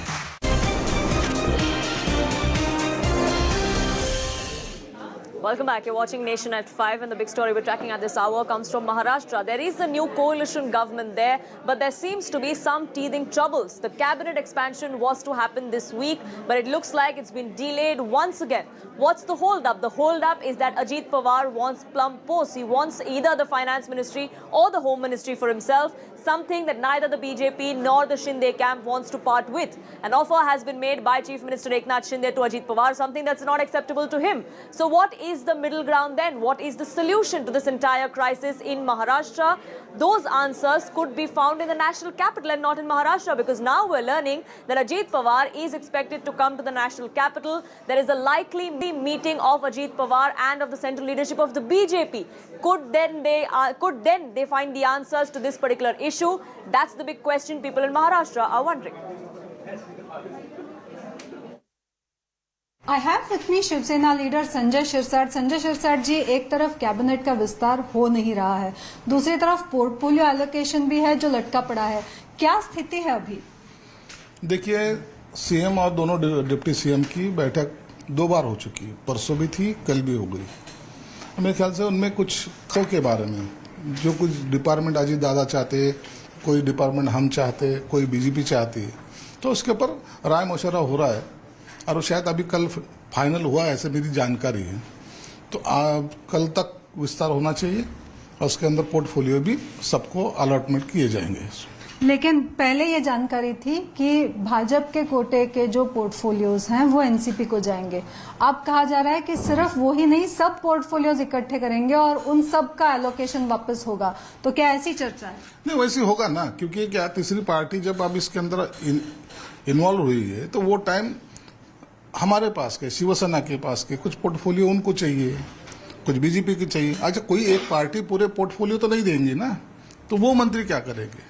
Welcome back. You're watching Nation at 5, and the big story we're tracking at this hour comes from Maharashtra. There is a new coalition government there, but there seems to be some teething troubles. The cabinet expansion was to happen this week, but it looks like it's been delayed once again. What's the hold-up? The hold-up is that Ajit Pawar wants plum posts. He wants either the finance ministry or the home ministry for himself, something that neither the BJP nor the Shinde camp wants to part with. An offer has been made by Chief Minister Eknath Shinde to Ajit Pawar, something that's not acceptable to him. So what is the middle ground then? What is the solution to this entire crisis in Maharashtra? Those answers could be found in the national capital and not in Maharashtra, because now we're learning that Ajit Pawar is expected to come to the national capital. There is a likely meeting of Ajit Pawar and of the central leadership of the BJP. Could then they find the answers to this particular issue? That's the big question people in Maharashtra are wondering. I have with me Shiv Sena leader Sanjay Shirsat. Sanjay Shirsat ji, एक तरफ cabinet का विस्तार हो नहीं रहा है, दूसरी तरफ पोर्टफोलियो एलोकेशन भी है जो लटका पड़ा है, क्या स्थिति है अभी? देखिए, सीएम और दोनों डिप्टी सीएम की बैठक 2 बार हो चुकी है, परसों भी थी, कल भी हो गई। मेरे ख्याल से उनमें कुछ के बारे में जो कुछ डिपार्टमेंट अजीत दादा चाहते, कोई डिपार्टमेंट हम चाहते, कोई बीजेपी चाहती, तो उसके ऊपर राय मशवरा हो रहा है और शायद अभी कल फाइनल हुआ ऐसे मेरी जानकारी है। तो कल तक विस्तार होना चाहिए और उसके अंदर पोर्टफोलियो भी सबको अलॉटमेंट किए जाएंगे। लेकिन पहले ये जानकारी थी कि भाजपा के कोटे के जो पोर्टफोलियोज हैं वो एनसीपी को जाएंगे। अब कहा जा रहा है कि सिर्फ वो ही नहीं, सब पोर्टफोलियोज इकट्ठे करेंगे और उन सब का एलोकेशन वापस होगा। तो क्या ऐसी चर्चा है? नहीं, वैसे होगा ना, क्योंकि क्या तीसरी पार्टी जब अब इसके अंदर इन्वॉल्व हुई है तो वो टाइम हमारे पास के, शिवसेना के पास के कुछ पोर्टफोलियो उनको चाहिए, कुछ बीजेपी की चाहिए। अच्छा, कोई एक पार्टी पूरे पोर्टफोलियो तो नहीं देंगी ना, तो वो मंत्री क्या करेंगे?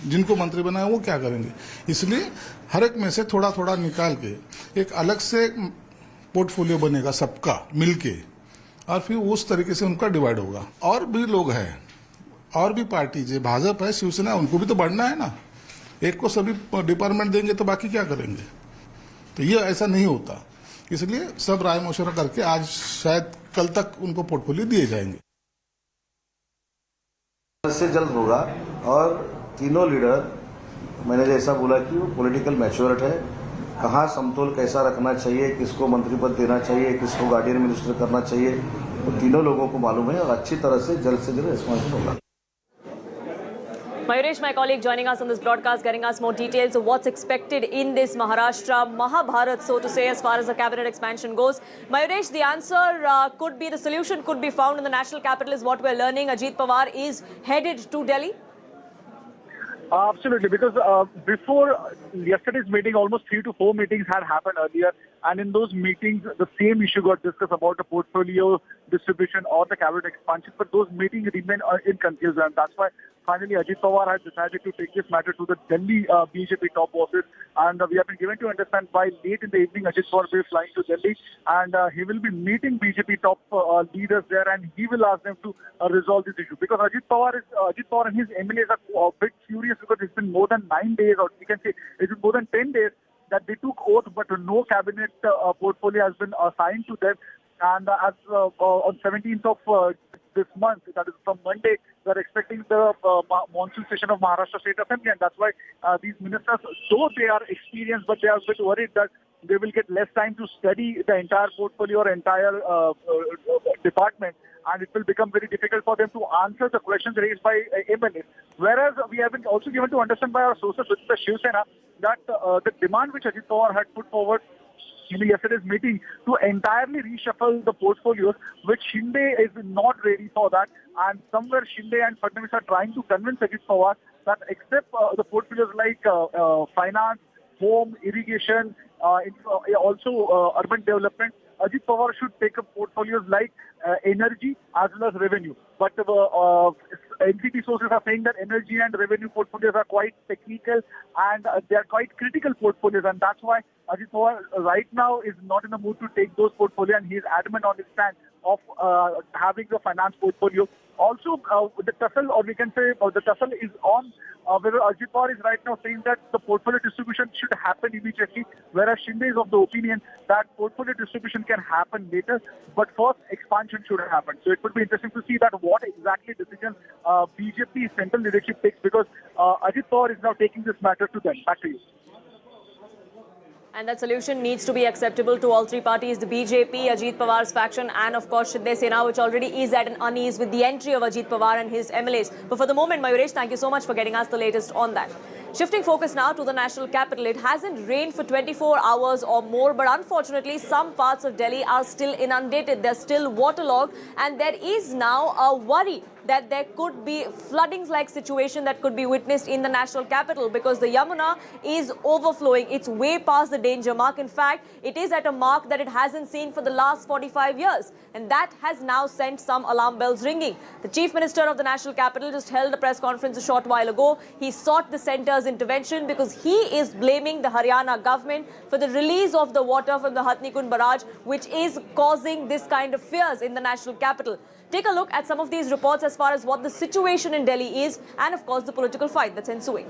जिनको मंत्री बनाए वो क्या करेंगे? इसलिए हर एक में से थोड़ा थोड़ा निकाल के एक अलग से पोर्टफोलियो बनेगा सबका मिलके, और फिर उस तरीके से उनका डिवाइड होगा। और भी लोग हैं, और भी पार्टी है, भाजपा है, शिवसेना, उनको भी तो बढ़ना है ना। एक को सभी डिपार्टमेंट देंगे तो बाकी क्या करेंगे? तो ये ऐसा नहीं होता। इसलिए सब राय मशवरा करके आज शायद कल तक उनको पोर्टफोलियो दिए जाएंगे। से जल्द होगा। और तीनों लीडर, मैंने जैसा बोला कि वो पॉलिटिकल मैच्योरिटी है, कहाँ समतोल कैसा रखना चाहिए, किसको मंत्री पद देना चाहिए, किसको गार्डियन मिनिस्टर करना चाहिए, वो तीनों लोगों को मालूम है और अच्छी तरह से जल्द रिस्पॉन्सिबल होगा। Mayuresh, my colleague, joining us on this broadcast, getting us more details of what's expected in this Maharashtra Mahabharat, so to say, as far as the cabinet expansion goes. Mayuresh, the answer could be, the solution could be found in the national capital, is what we're learning. Ajit Pawar is headed to Delhi. Absolutely, because before yesterday's meeting, almost 3 to 4 meetings had happened earlier, and in those meetings, the same issue got discussed about the portfolio distribution or the cabinet expansion, but those meetings remain inconclusive, and that's why finally Ajit Pawar has decided to take this matter to the Delhi BJP top office, and we have been given to understand by late in the evening Ajit Pawar will be flying to Delhi, and he will be meeting BJP top leaders there, and he will ask them to resolve this issue, because Ajit Pawar and his MLAs are a bit furious, because it's been more than 9 days, or we can say it's been more than 10 days that they took oath, but no cabinet portfolio has been assigned to them. And as on 17th of this month, that is from Monday, we are expecting the monsoon session of Maharashtra State Assembly, and that's why these ministers, though they are experienced, but they are a bit worried that they will get less time to study the entire portfolio or entire department, and it will become very difficult for them to answer the questions raised by MLAs. Whereas we have been also given to understand by our sources with the Shiv Sena that the demand which Ajit Pawar had put forward in yesterday's meeting to entirely reshuffle the portfolios, which Shinde is not ready for that, and somewhere Shinde and Fadnavis are trying to convince Ajit Pawar that except the portfolios like finance, home, irrigation, also urban development, Ajit Pawar should take up portfolios like energy as well as revenue. But NCT sources are saying that energy and revenue portfolios are quite technical, and they are quite critical portfolios, and that's why Ajit Pawar right now is not in the mood to take those portfolios, and he is adamant on his stand of having the finance portfolio. Also, the tussle, or we can say the tussle is on whether Ajit Pawar is right now saying that the portfolio distribution should happen immediately, whereas Shinde is of the opinion that portfolio distribution can happen later, but first expansion should happen. So it would be interesting to see that what exactly decisions BJP central leadership takes, because Ajit Pawar is now taking this matter to them. Back to you. And that solution needs to be acceptable to all three parties, the BJP, Ajit Pawar's faction, and of course Shinde Sena, which already is at an unease with the entry of Ajit Pawar and his MLAs. But for the moment, Mayuresh, thank you so much for getting us the latest on that. Shifting focus now to the national capital. It hasn't rained for 24 hours or more, but unfortunately some parts of Delhi are still inundated. They're still waterlogged, and there is now a worry that there could be floodings-like situation that could be witnessed in the national capital, because the Yamuna is overflowing. It's way past the danger mark. In fact, it is at a mark that it hasn't seen for the last 45 years. And that has now sent some alarm bells ringing. The Chief Minister of the national capital just held a press conference a short while ago. He sought the centre's intervention because he is blaming the Haryana government for the release of the water from the Hatnikund barrage, which is causing this kind of fears in the national capital. Take a look at some of these reports as far as what the situation in Delhi is, and of course the political fight that's ensuing.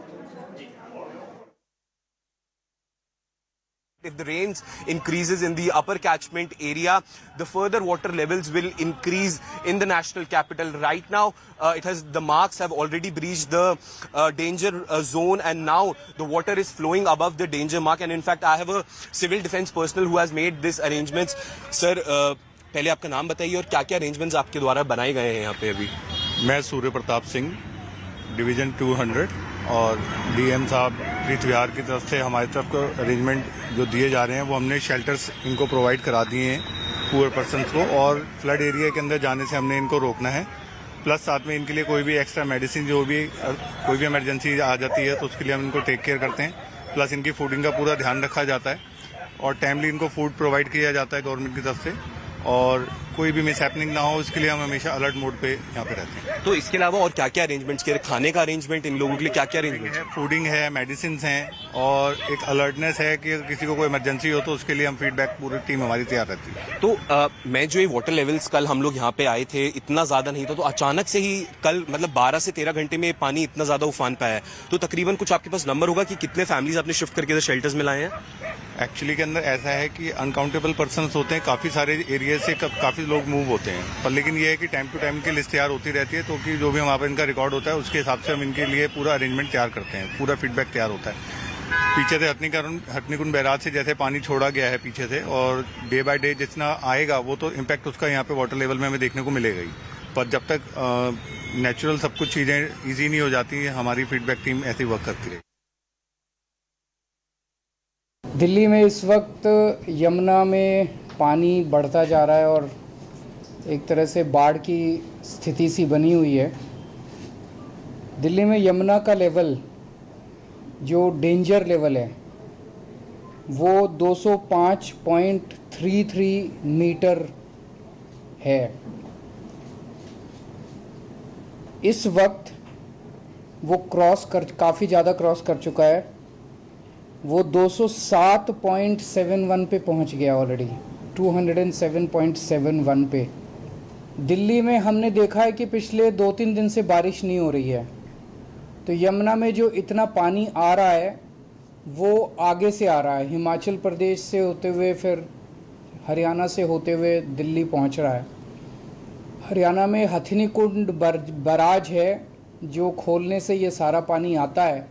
If the rains increases in the upper catchment area, the further water levels will increase in the national capital. Right now, the marks have already breached the danger zone, and now the water is flowing above the danger mark. And in fact, I have a civil defense personnel who has made these arrangements. Sir, पहले आपका नाम बताइए और क्या-क्या arrangements आपके द्वारा बनाए गए हैं यहाँ पे अभी? मैं सूर्य प्रताप सिंह, डिवीजन 200 और डीएम साहब प्रीत विहार की तरफ से हमारी तरफ को अरेंजमेंट जो दिए जा रहे हैं वो हमने शेल्टर्स इनको प्रोवाइड करा दिए हैं पुअर पर्सनस को, और फ्लड एरिया के अंदर जाने से हमने इनको रोकना है। प्लस साथ में इनके लिए कोई भी एक्स्ट्रा मेडिसिन जो भी कोई भी इमरजेंसी आ जाती है तो उसके लिए हम इनको टेक केयर करते हैं। प्लस इनकी फूडिंग का पूरा ध्यान रखा जाता है और टाइमली इनको फूड प्रोवाइड किया जाता है गवर्नमेंट की तरफ से, और कोई भी मिस हैपनिंग ना हो इसके लिए हम हमेशा अलर्ट मोड पे यहाँ पे रहते हैं। तो इसके अलावा और क्या-क्या अरेंजमेंट्स किए? खाने का अरेंजमेंट इन लोगों के लिए क्या-क्या अरेंजमेंट है? फूडिंग है, मेडिसिन हैं, और एक अलर्टनेस है कि किसी को कोई इमरजेंसी हो तो उसके लिए हम फीडबैक पूरी टीम हमारी तैयार रहती है। तो मैं जो ये वाटर लेवल्स कल हम लोग यहाँ पे आए थे इतना ज्यादा नहीं था, तो अचानक से ही कल मतलब 12 से 13 घंटे में पानी इतना ज्यादा उफान पाया है, तो तकरीबन कुछ आपके पास नंबर होगा कि कितने फैमिलीज आपने शिफ्ट करके शेल्टर्स में लाए हैं? एक्चुअली के अंदर ऐसा है कि अनकाउंटेबल पर्सन्स होते हैं, काफ़ी सारे एरिया से काफ़ी लोग मूव होते हैं, पर लेकिन ये है कि टाइम टू टाइम की लिस्ट तैयार होती रहती है, तो कि जो भी हमारे पास इनका रिकॉर्ड होता है उसके हिसाब से हम इनके लिए पूरा अरेंजमेंट तैयार करते हैं, पूरा फीडबैक तैयार होता है। पीछे से हथनीकुंड बैराज से जैसे पानी छोड़ा गया है पीछे से, और डे बाय डे जितना आएगा वो तो इम्पैक्ट उसका यहाँ पे वाटर लेवल में हमें देखने को मिलेगा ही, पर जब तक नेचुरल सब कुछ चीज़ें ईजी नहीं हो जाती हमारी फीडबैक टीम ऐसे वर्क करती रहेगी। दिल्ली में इस वक्त यमुना में पानी बढ़ता जा रहा है और एक तरह से बाढ़ की स्थिति सी बनी हुई है। दिल्ली में यमुना का लेवल जो डेंजर लेवल है वो 205.33 मीटर है। इस वक्त वो काफ़ी ज़्यादा क्रॉस कर चुका है, वो 207.71 पे पहुंच गया ऑलरेडी, 207.71 पे। दिल्ली में हमने देखा है कि पिछले 2-3 दिन से बारिश नहीं हो रही है, तो यमुना में जो इतना पानी आ रहा है वो आगे से आ रहा है, हिमाचल प्रदेश से होते हुए फिर हरियाणा से होते हुए दिल्ली पहुंच रहा है। हरियाणा में हथनीकुंड बैराज है जो खोलने से ये सारा पानी आता है,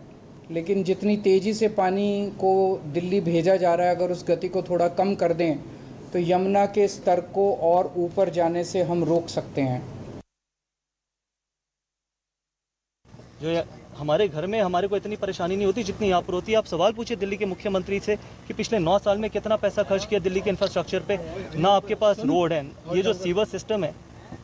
लेकिन जितनी तेज़ी से पानी को दिल्ली भेजा जा रहा है, अगर उस गति को थोड़ा कम कर दें तो यमुना के स्तर को और ऊपर जाने से हम रोक सकते हैं। जो हमारे घर में हमारे को इतनी परेशानी नहीं होती जितनी यहाँ पर होती है। आप सवाल पूछिए दिल्ली के मुख्यमंत्री से कि पिछले 9 साल में कितना पैसा खर्च किया दिल्ली के इंफ्रास्ट्रक्चर पे। ना आपके पास रोड है, ये जो सीवर सिस्टम है,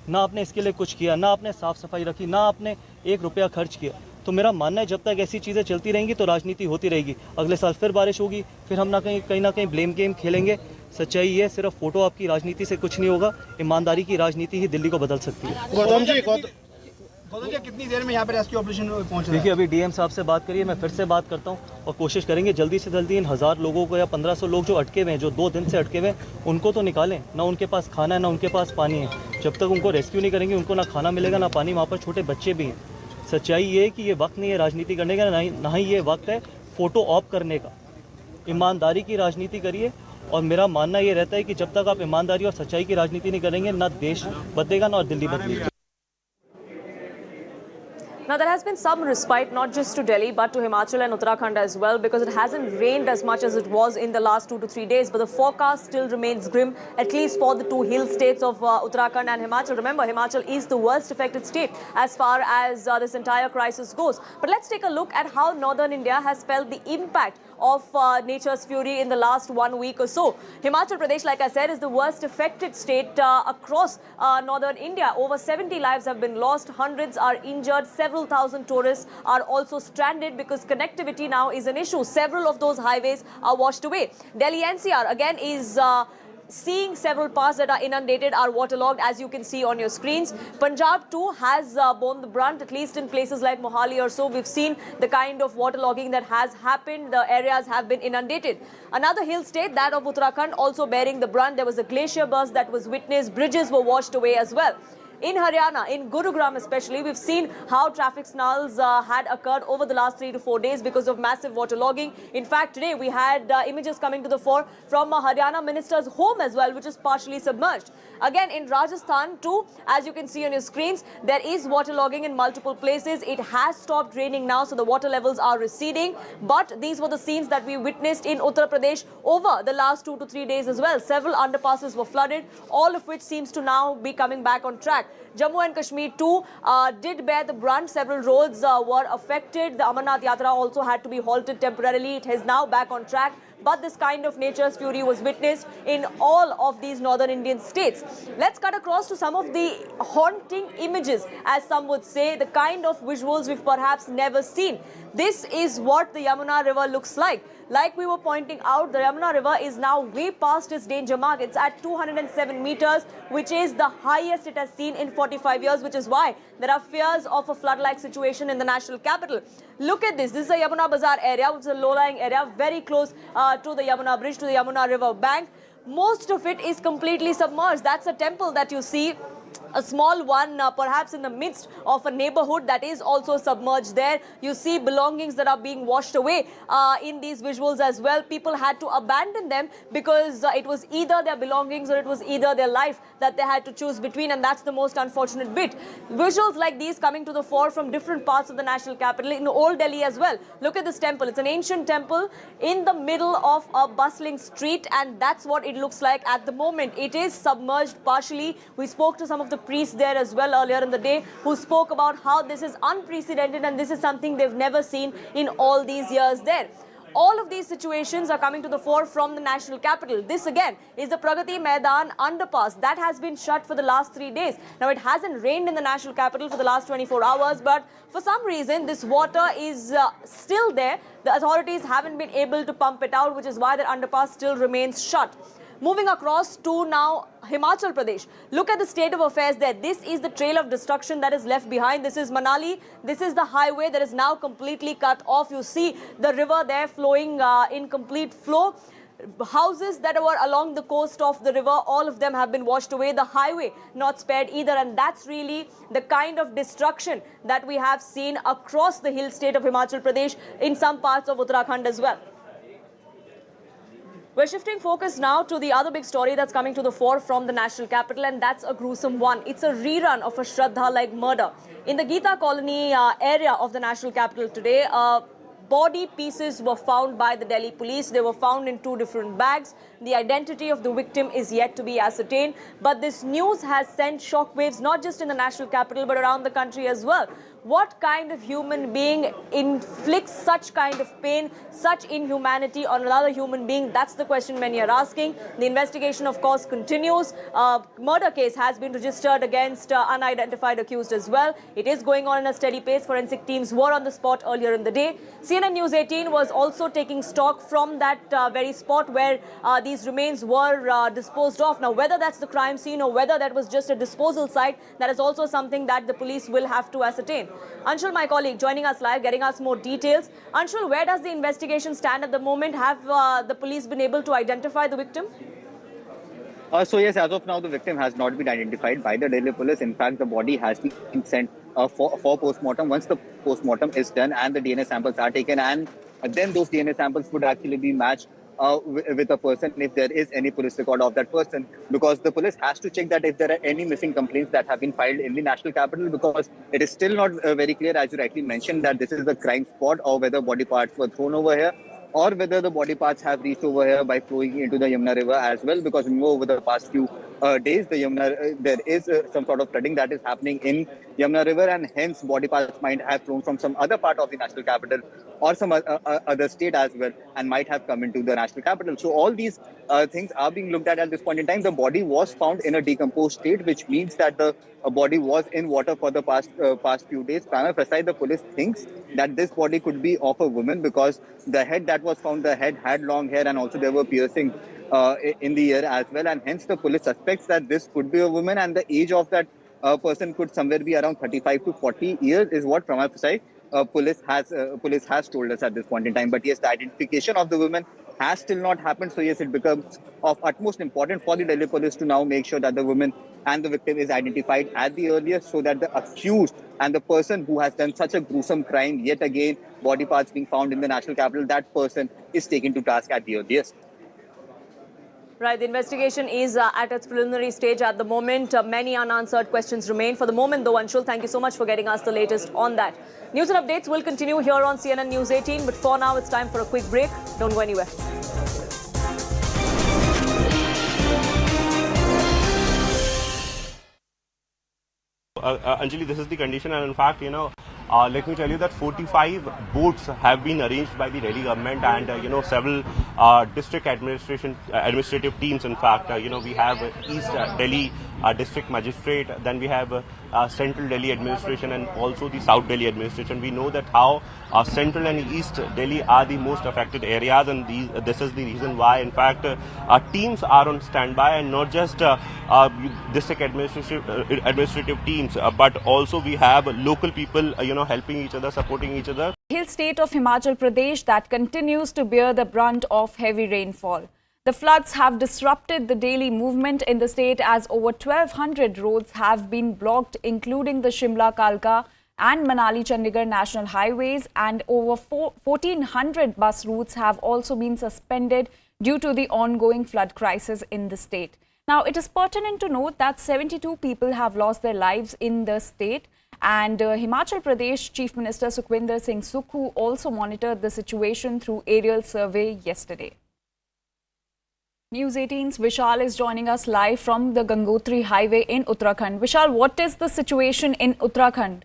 ना आपने इसके लिए कुछ किया, ना आपने साफ़ सफाई रखी, ना आपने 1 रुपया खर्च किया। तो मेरा मानना है जब तक ऐसी चीज़ें चलती रहेंगी तो राजनीति होती रहेगी। अगले साल फिर बारिश होगी, फिर हम कहीं ना कहीं ब्लेम गेम खेलेंगे। सच्चाई है, सिर्फ फोटो आपकी राजनीति से कुछ नहीं होगा, ईमानदारी की राजनीति ही दिल्ली को बदल सकती है। गौतम जी कितनी देर में यहाँ पे रेस्क्यू ऑपरेशन पहुँच रहा है? देखिए अभी डीएम साहब से बात करिए, मैं फिर से बात करता हूँ और कोशिश करेंगे जल्दी से जल्दी इन 1000 लोगों को या 1500 लोग जो अटके हुए हैं, जो 2 दिन से अटके हुए हैं, उनको तो निकालें। ना उनके पास खाना है, ना उनके पास पानी है। जब तक उनको रेस्क्यू नहीं करेंगे उनको ना खाना मिलेगा ना पानी। वहाँ पर छोटे बच्चे भी हैं। सच्चाई ये है कि ये वक्त नहीं है राजनीति करने का, ना ही ये वक्त है फोटो ऑप करने का। ईमानदारी की राजनीति करिए, और मेरा मानना ये रहता है कि जब तक आप ईमानदारी और सच्चाई की राजनीति नहीं करेंगे, ना देश बदलेगा ना दिल्ली बदलेगी। Now there has been some respite not just to Delhi but to Himachal and Uttarakhand as well, because it hasn't rained as much as it was in the last 2 to 3 days, but the forecast still remains grim, at least for the 2 hill states of Uttarakhand and Himachal. Remember, Himachal is the worst affected state as far as this entire crisis goes. But let's take a look at how northern India has felt the impact of nature's fury in the last 1 week or so. Himachal Pradesh, like I said, is the worst affected state across northern India. Over 70 lives have been lost, hundreds are injured, several thousand tourists are also stranded because connectivity now is an issue. Several of those highways are washed away. Delhi NCR again is seeing several parts that are inundated, are waterlogged, as you can see on your screens. Punjab too has borne the brunt, at least in places like Mohali or so. We've seen the kind of waterlogging that has happened. The areas have been inundated. Another hill state, that of Uttarakhand, also bearing the brunt. There was a glacier burst that was witnessed. Bridges were washed away as well. In Haryana, in Gurugram especially, we've seen how traffic snarls had occurred over the last 3 to 4 days because of massive waterlogging. In fact, today we had images coming to the fore from a Haryana minister's home as well, which is partially submerged. Again, in Rajasthan too, as you can see on your screens, there is waterlogging in multiple places. It has stopped raining now, so the water levels are receding. But these were the scenes that we witnessed in Uttar Pradesh over the last 2 to 3 days as well. Several underpasses were flooded, all of which seems to now be coming back on track. Jammu and Kashmir too did bear the brunt. Several roads were affected. The Amarnath Yatra also had to be halted temporarily. It is now back on track. But this kind of nature's fury was witnessed in all of these northern Indian states. Let's cut across to some of the haunting images, as some would say, the kind of visuals we've perhaps never seen. This is what the Yamuna River looks like. Like we were pointing out, the Yamuna River is now way past its danger mark. It's at 207 meters, which is the highest it has seen in 45 years, which is why there are fears of a flood-like situation in the national capital. Look at this. This is the Yamuna Bazaar area, which is a low-lying area, very close to the Yamuna Bridge, to the Yamuna River bank. Most of it is completely submerged. That's a temple that you see. A small one, perhaps in the midst of a neighborhood that is also submerged there. You see belongings that are being washed away in these visuals as well. People had to abandon them because it was either their belongings or it was either their life that they had to choose between, and that's the most unfortunate bit. Visuals like these coming to the fore from different parts of the national capital, in Old Delhi as well. Look at this temple. It's an ancient temple in the middle of a bustling street, and that's what it looks like at the moment. It is submerged partially. We spoke to some of the priests there as well earlier in the day, who spoke about how this is unprecedented and this is something they've never seen in all these years there. All of these situations are coming to the fore from the national capital. This again is the Pragati Maidan underpass that has been shut for the last 3 days. Now, it hasn't rained in the national capital for the last 24 hours, but for some reason this water is still there. The authorities haven't been able to pump it out, which is why the underpass still remains shut. Moving across to now Himachal Pradesh. Look at the state of affairs there. This is the trail of destruction that is left behind. This is Manali. This is the highway that is now completely cut off. You see the river there flowing in complete flow. Houses that were along the coast of the river, all of them have been washed away. The highway not spared either, and that's really the kind of destruction that we have seen across the hill state of Himachal Pradesh, in some parts of Uttarakhand as well. We're shifting focus now to the other big story that's coming to the fore from the national capital, and that's a gruesome one. It's a rerun of a Shraddha-like murder. In the Gita colony area of the national capital today, body pieces were found by the Delhi police. They were found in 2 different bags. The identity of the victim is yet to be ascertained. But this news has sent shockwaves not just in the national capital but around the country as well. What kind of human being inflicts such kind of pain, such inhumanity on another human being? That's the question many are asking. The investigation, of course, continues. Murder case has been registered against unidentified accused as well. It is going on in a steady pace. Forensic teams were on the spot earlier in the day. CNN News 18 was also taking stock from that very spot where these remains were disposed of. Now, whether that's the crime scene or whether that was just a disposal site, that is also something that the police will have to ascertain. Anshul, my colleague, joining us live, getting us more details. Anshul, where does the investigation stand at the moment? Have the police been able to identify the victim? So yes, as of now, the victim has not been identified by the Delhi police. In fact, the body has been sent for post-mortem. Once the post-mortem is done and the DNA samples are taken, and then those DNA samples would actually be matched with a person if there is any police record of that person, because the police has to check that if there are any missing complaints that have been filed in the national capital, because it is still not very clear, as you rightly mentioned, that this is the crime spot or whether body parts were thrown over here, or whether the body parts have reached over here by flowing into the Yamuna River as well, because we know over the past few days, the Yamuna, there is some sort of flooding that is happening in Yamuna River, and hence body parts might have flown from some other part of the national capital or some other state as well, and might have come into the national capital. So all these things are being looked at this point in time. The body was found in a decomposed state, which means that the body was in water for the past few days. Prima facie, the police thinks that this body could be of a woman, because the head that was found, the head had long hair, and also there were piercing in the ear as well, and hence the police suspects that this could be a woman, and the age of that person could somewhere be around 35 to 40 years is what prima facie police has told us at this point in time. But yes, the identification of the woman has still not happened. So yes, it becomes of utmost importance for the Delhi police to now make sure that the woman and the victim is identified at the earliest, so that the accused and the person who has done such a gruesome crime, yet again body parts being found in the national capital, that person is taken to task at the earliest. Right, the investigation is at its preliminary stage at the moment. Many unanswered questions remain. For the moment, though, Anshul, thank you so much for getting us the latest on that. News and updates will continue here on CNN News 18, but for now, it's time for a quick break. Don't go anywhere. Anjali, this is the condition, and in fact, let me tell you that 45 boats have been arranged by the Delhi government, and several district administrative teams. In fact, we have East Delhi district magistrate, then we have Central Delhi administration, and also the South Delhi administration. We know that how Central and East Delhi are the most affected areas, and this is the reason why, in fact, teams are on standby, and not just district administrative teams, but also we have local people, helping each other, supporting each other. Hill state of Himachal Pradesh that continues to bear the brunt of heavy rainfall. The floods have disrupted the daily movement in the state as over 1,200 roads have been blocked, including the Shimla-Kalka and Manali-Chandigarh national highways, and over 1,400 bus routes have also been suspended due to the ongoing flood crisis in the state. Now, it is pertinent to note that 72 people have lost their lives in the state, and Himachal Pradesh Chief Minister Sukhwinder Singh Sukhu also monitored the situation through aerial survey yesterday. News 18's Vishal is joining us live from the Gangotri Highway in Uttarakhand. Vishal, what is the situation in Uttarakhand?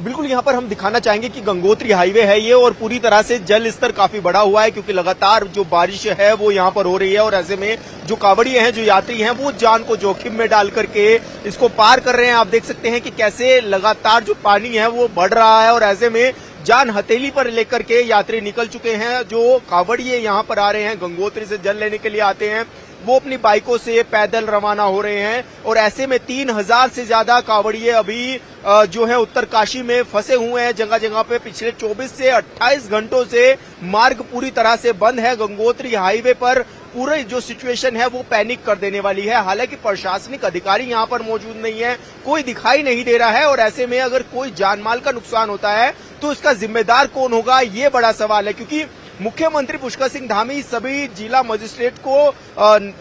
बिल्कुल यहाँ पर हम दिखाना चाहेंगे कि Gangotri highway है ये, और पूरी तरह से जल स्तर काफी बढ़ा हुआ है, क्योंकि लगातार जो बारिश है वो यहाँ पर हो रही है, और ऐसे में जो कांवड़िए हैं, जो यात्री हैं, वो जान को जोखिम में डाल करके इसको पार कर रहे हैं। आप देख सकते हैं कि कैसे लगातार जो पानी है वो बढ़ रहा है, और ऐसे में जान हथेली पर लेकर के यात्री निकल चुके हैं। जो कांवड़िए यहाँ पर आ रहे हैं, गंगोत्री से जल लेने के लिए आते हैं, वो अपनी बाइकों से पैदल रवाना हो रहे हैं, और ऐसे में 3000 से ज्यादा कांवड़िए अभी जो है उत्तरकाशी में फंसे हुए हैं जगह जगह पे। पिछले 24 से 28 घंटों से मार्ग पूरी तरह से बंद है। गंगोत्री हाईवे पर पूरी जो सिचुएशन है वो पैनिक कर देने वाली है। हालांकि प्रशासनिक अधिकारी यहाँ पर मौजूद नहीं है, कोई दिखाई नहीं दे रहा है, और ऐसे में अगर कोई जानमाल का नुकसान होता है तो इसका जिम्मेदार कौन होगा, ये बड़ा सवाल है। क्योंकि मुख्यमंत्री पुष्कर सिंह धामी सभी जिला मजिस्ट्रेट को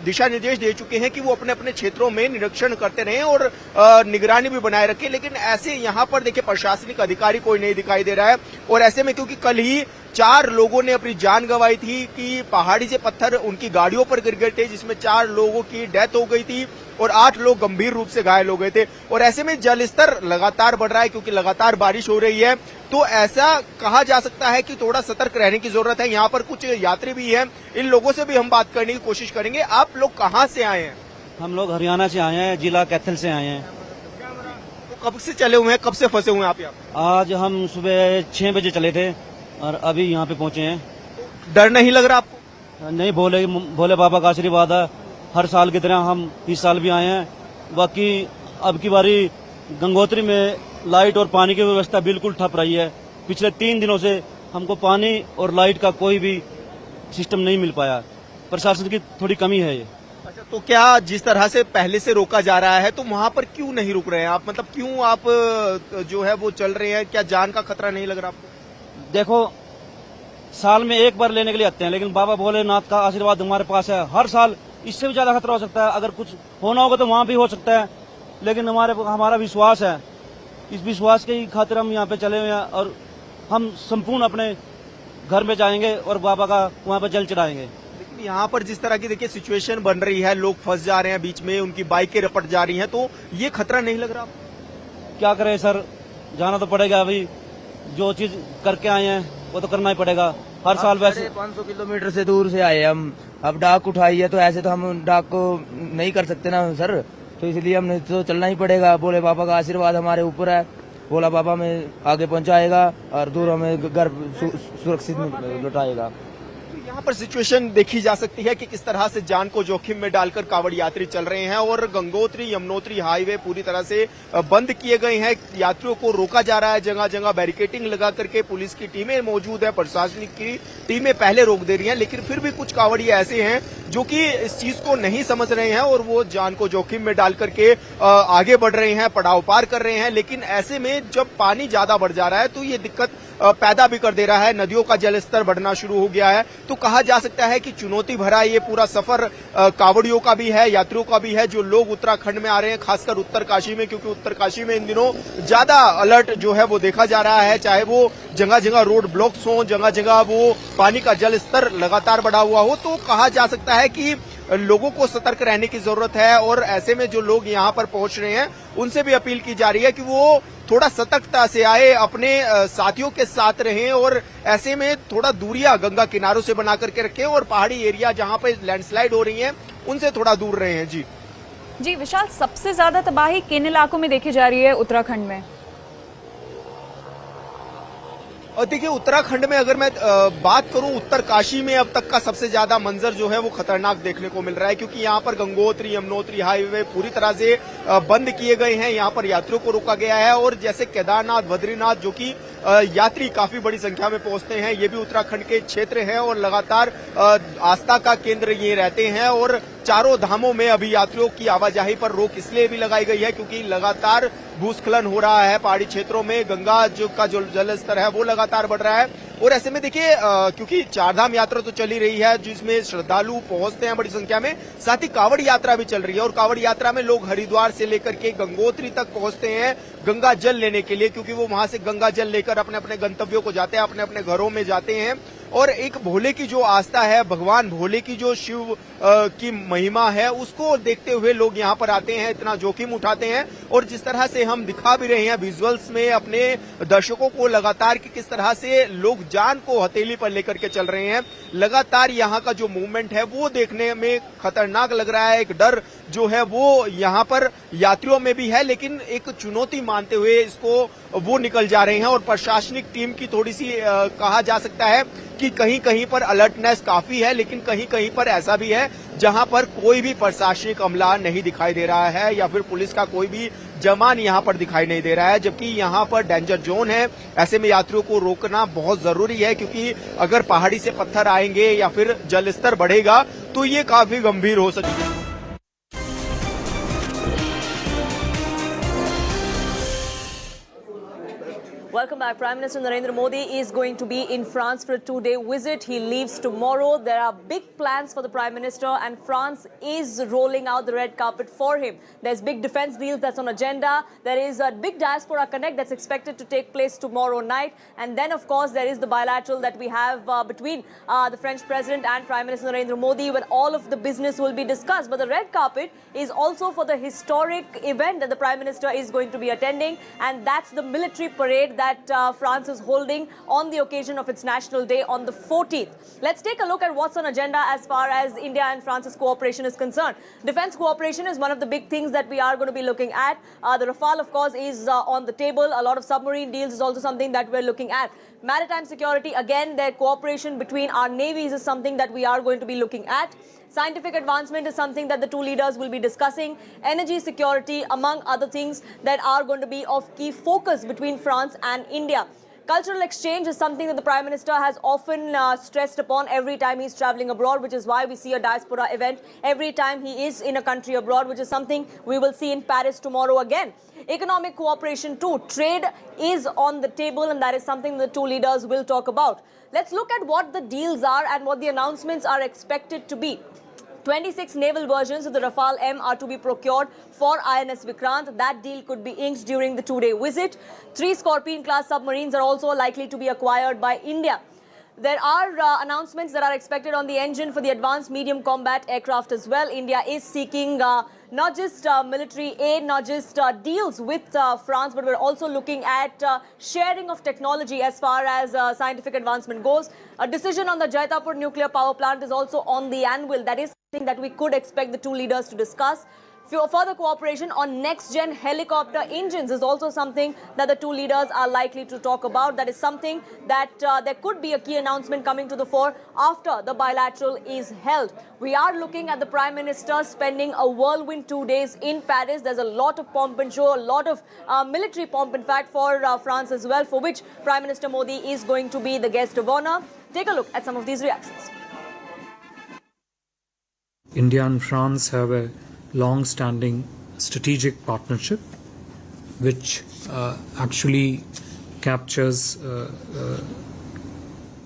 दिशा निर्देश दे चुके हैं कि वो अपने अपने क्षेत्रों में निरीक्षण करते रहें और निगरानी भी बनाए रखें, लेकिन ऐसे यहाँ पर देखिए प्रशासनिक अधिकारी कोई नहीं दिखाई दे रहा है। और ऐसे में क्योंकि कल ही 4 लोगों ने अपनी जान गंवाई थी कि पहाड़ी से पत्थर उनकी गाड़ियों पर गिर गए थे, जिसमें 4 लोगों की डेथ हो गई थी और 8 लोग गंभीर रूप से घायल हो गए थे। और ऐसे में जल स्तर लगातार बढ़ रहा है, क्योंकि लगातार बारिश हो रही है, तो ऐसा कहा जा सकता है कि थोड़ा सतर्क रहने की जरूरत है। यहाँ पर कुछ यात्री भी हैं, इन लोगों से भी हम बात करने की कोशिश करेंगे। आप लोग कहाँ से आए हैं? हम लोग हरियाणा से आए हैं, जिला कैथल से आए हैं। तो कब से चले हुए हैं, कब से फंसे हुए हैं आप यहाँ? आज हम सुबह 6 बजे चले थे और अभी यहाँ पे पहुंचे हैं। डर नहीं लग रहा आपको? नहीं, भोले बाबा का आशीर्वाद है। हर साल की तरह हम इस साल भी आए हैं। बाकी अब की बारी गंगोत्री में लाइट और पानी की व्यवस्था बिल्कुल ठप रही है। पिछले 3 दिनों से हमको पानी और लाइट का कोई भी सिस्टम नहीं मिल पाया। प्रशासन की थोड़ी कमी है ये। अच्छा, तो क्या जिस तरह से पहले से रोका जा रहा है, तो वहाँ पर क्यों नहीं रुक रहे हैं आप? मतलब क्यों आप जो है वो चल रहे हैं? क्या जान का खतरा नहीं लग रहा आपको? देखो, साल में एक बार लेने के लिए आते हैं, लेकिन बाबा भोलेनाथ का आशीर्वाद हमारे पास है। हर साल इससे भी ज्यादा खतरा हो सकता है। अगर कुछ होना होगा तो वहां भी हो सकता है, लेकिन हमारा विश्वास है। इस विश्वास के ही खातिर हम यहाँ पे चले हुए हैं, और हम संपूर्ण अपने घर में जाएंगे और बाबा का वहाँ पे जल चढ़ाएंगे। लेकिन यहाँ पर जिस तरह की देखिए सिचुएशन बन रही है, लोग फंस जा रहे हैं बीच में, उनकी बाइकें रपट जा रही हैं, तो ये खतरा नहीं लग रहा? क्या करें सर, जाना तो पड़ेगा। अभी जो चीज करके आए हैं वो तो करना ही पड़ेगा। हर साल वैसे 500 किलोमीटर से दूर से आए हम, अब डाक उठाई है, तो ऐसे तो हम डाक को नहीं कर सकते ना सर, तो इसलिए हमने तो चलना ही पड़ेगा। भोले बाबा का आशीर्वाद हमारे ऊपर है, भोला बाबा में आगे पहुंचाएगा और दूर हमें घर सुरक्षित लौटाएगा। यहाँ पर सिचुएशन देखी जा सकती है कि किस तरह से जान को जोखिम में डालकर कांवड़ यात्री चल रहे हैं और गंगोत्री यमुनोत्री हाईवे पूरी तरह से बंद किए गए हैं। यात्रियों को रोका जा रहा है, जगह जगह बैरिकेडिंग लगा करके पुलिस की टीमें मौजूद है, प्रशासनिक की टीमें पहले रोक दे रही हैं, लेकिन फिर भी कुछ कांवड़िए ऐसे हैं जो कि इस चीज को नहीं समझ रहे हैं और वो जान को जोखिम में डाल करके आगे बढ़ रहे हैं, पड़ाव पार कर रहे हैं। लेकिन ऐसे में जब पानी ज्यादा बढ़ जा रहा है तो ये दिक्कत पैदा भी कर दे रहा है। नदियों का जलस्तर बढ़ना शुरू हो गया है, तो कहा जा सकता है कि चुनौती भरा ये पूरा सफर कांवड़ियों का भी है, यात्रियों का भी है, जो लोग उत्तराखंड में आ रहे हैं, खासकर उत्तरकाशी में, क्योंकि उत्तरकाशी में इन दिनों ज्यादा अलर्ट जो है वो देखा जा रहा है। चाहे वो जगह जगह रोड ब्लॉक्स हो, जगह जगह वो पानी का जल स्तर लगातार बढ़ा हुआ हो, तो कहा जा सकता है कि लोगों को सतर्क रहने की जरूरत है। और ऐसे में जो लोग यहाँ पर पहुंच रहे हैं उनसे भी अपील की जा रही है कि वो थोड़ा सतर्कता से आए, अपने साथियों के साथ रहें और ऐसे में थोड़ा दूरियां गंगा किनारों से बना करके रखें और पहाड़ी एरिया जहां पर लैंडस्लाइड हो रही हैं उनसे थोड़ा दूर रहे हैं। जी विशाल, सबसे ज्यादा तबाही किन इलाकों में देखी जा रही है उत्तराखंड में? और देखिए, उत्तराखंड में अगर मैं बात करूं, उत्तरकाशी में अब तक का सबसे ज्यादा मंजर जो है वो खतरनाक देखने को मिल रहा है, क्योंकि यहाँ पर गंगोत्री यमुनोत्री हाईवे पूरी तरह से बंद किए गए हैं। यहाँ पर यात्रियों को रोका गया है और जैसे केदारनाथ, बद्रीनाथ, जो कि यात्री काफी बड़ी संख्या में पहुंचते हैं, ये भी उत्तराखंड के क्षेत्र है और लगातार आस्था का केंद्र ये रहते हैं। और चारों धामों में अभी यात्रियों की आवाजाही पर रोक इसलिए भी लगाई गई है क्योंकि लगातार भूस्खलन हो रहा है पहाड़ी क्षेत्रों में, गंगा का जो जल स्तर है वो लगातार बढ़ रहा है। और ऐसे में देखिए, क्योंकि चारधाम यात्रा तो चली रही है जिसमें श्रद्धालु पहुंचते हैं बड़ी संख्या में, साथ ही कांवड़ यात्रा भी चल रही है और कांवड़ यात्रा में लोग हरिद्वार से लेकर के गंगोत्री तक पहुंचते हैं गंगा जल लेने के लिए, क्योंकि वो वहां से गंगा जल लेकर अपने अपने गंतव्यों को जाते हैं, अपने अपने घरों में जाते हैं। और एक भोले की जो आस्था है, भगवान भोले की जो शिव की महिमा है, उसको देखते हुए लोग यहाँ पर आते हैं, इतना जोखिम उठाते हैं। और जिस तरह से हम दिखा भी रहे हैं विजुअल्स में अपने दर्शकों को लगातार कि किस तरह से लोग जान को हथेली पर लेकर के चल रहे हैं, लगातार यहाँ का जो मूवमेंट है वो देखने में खतरनाक लग रहा है। एक डर जो है वो यहाँ पर यात्रियों में भी है, लेकिन एक चुनौती मानते हुए इसको वो निकल जा रहे हैं। और प्रशासनिक टीम की थोड़ी सी कहा जा सकता है कि कहीं कहीं पर अलर्टनेस काफी है, लेकिन कहीं कहीं पर ऐसा भी है जहां पर कोई भी प्रशासनिक अमला नहीं दिखाई दे रहा है या फिर पुलिस का कोई भी जवान यहां पर दिखाई नहीं दे रहा है, जबकि यहां पर डेंजर जोन है। ऐसे में यात्रियों को रोकना बहुत जरूरी है, क्योंकि अगर पहाड़ी से पत्थर आएंगे या फिर जल स्तर बढ़ेगा तो ये काफी गंभीर हो सकता है। Welcome back. Prime Minister Narendra Modi is going to be in France for a 2-day visit. He leaves tomorrow. There are big plans for the Prime Minister and France is rolling out the red carpet for him. There's big defense deals that's on agenda. There is a big diaspora connect that's expected to take place tomorrow night. And then, of course, there is the bilateral that we have between the French President and Prime Minister Narendra Modi, where all of the business will be discussed. But the red carpet is also for the historic event that the Prime Minister is going to be attending, and that's the military parade that France is holding on the occasion of its National Day on the 14th. Let's take a look at what's on agenda as far as India and France's cooperation is concerned. Defense cooperation is one of the big things that we are going to be looking at. The Rafale, of course, is on the table. A lot of submarine deals is also something that we're looking at. Maritime security, again, their cooperation between our navies is something that we are going to be looking at. Scientific advancement is something that the two leaders will be discussing. Energy security, among other things that are going to be of key focus between France and India. Cultural exchange is something that the Prime Minister has often stressed upon every time he's traveling abroad, which is why we see a diaspora event every time he is in a country abroad, which is something we will see in Paris tomorrow again. Economic cooperation too. Trade is on the table, and that is something the two leaders will talk about. Let's look at what the deals are and what the announcements are expected to be. 26 naval versions of the Rafale M are to be procured for INS Vikrant. That deal could be inked during the 2-day visit. 3 Scorpion-class submarines are also likely to be acquired by India. There are announcements that are expected on the engine for the advanced medium combat aircraft as well. India is seeking not just military aid, not just deals with France, but we're also looking at sharing of technology as far as scientific advancement goes. A decision on the Jaitapur nuclear power plant is also on the anvil. That is something that we could expect the two leaders to discuss. Further cooperation on next-gen helicopter engines is also something that the two leaders are likely to talk about. That is something that there could be a key announcement coming to the fore after the bilateral is held. We are looking at the Prime Minister spending a whirlwind 2 days in Paris. There's a lot of pomp and show, a lot of military pomp, in fact, for France as well, for which Prime Minister Modi is going to be the guest of honor. Take a look at some of these reactions. India and France have a long-standing strategic partnership which actually captures a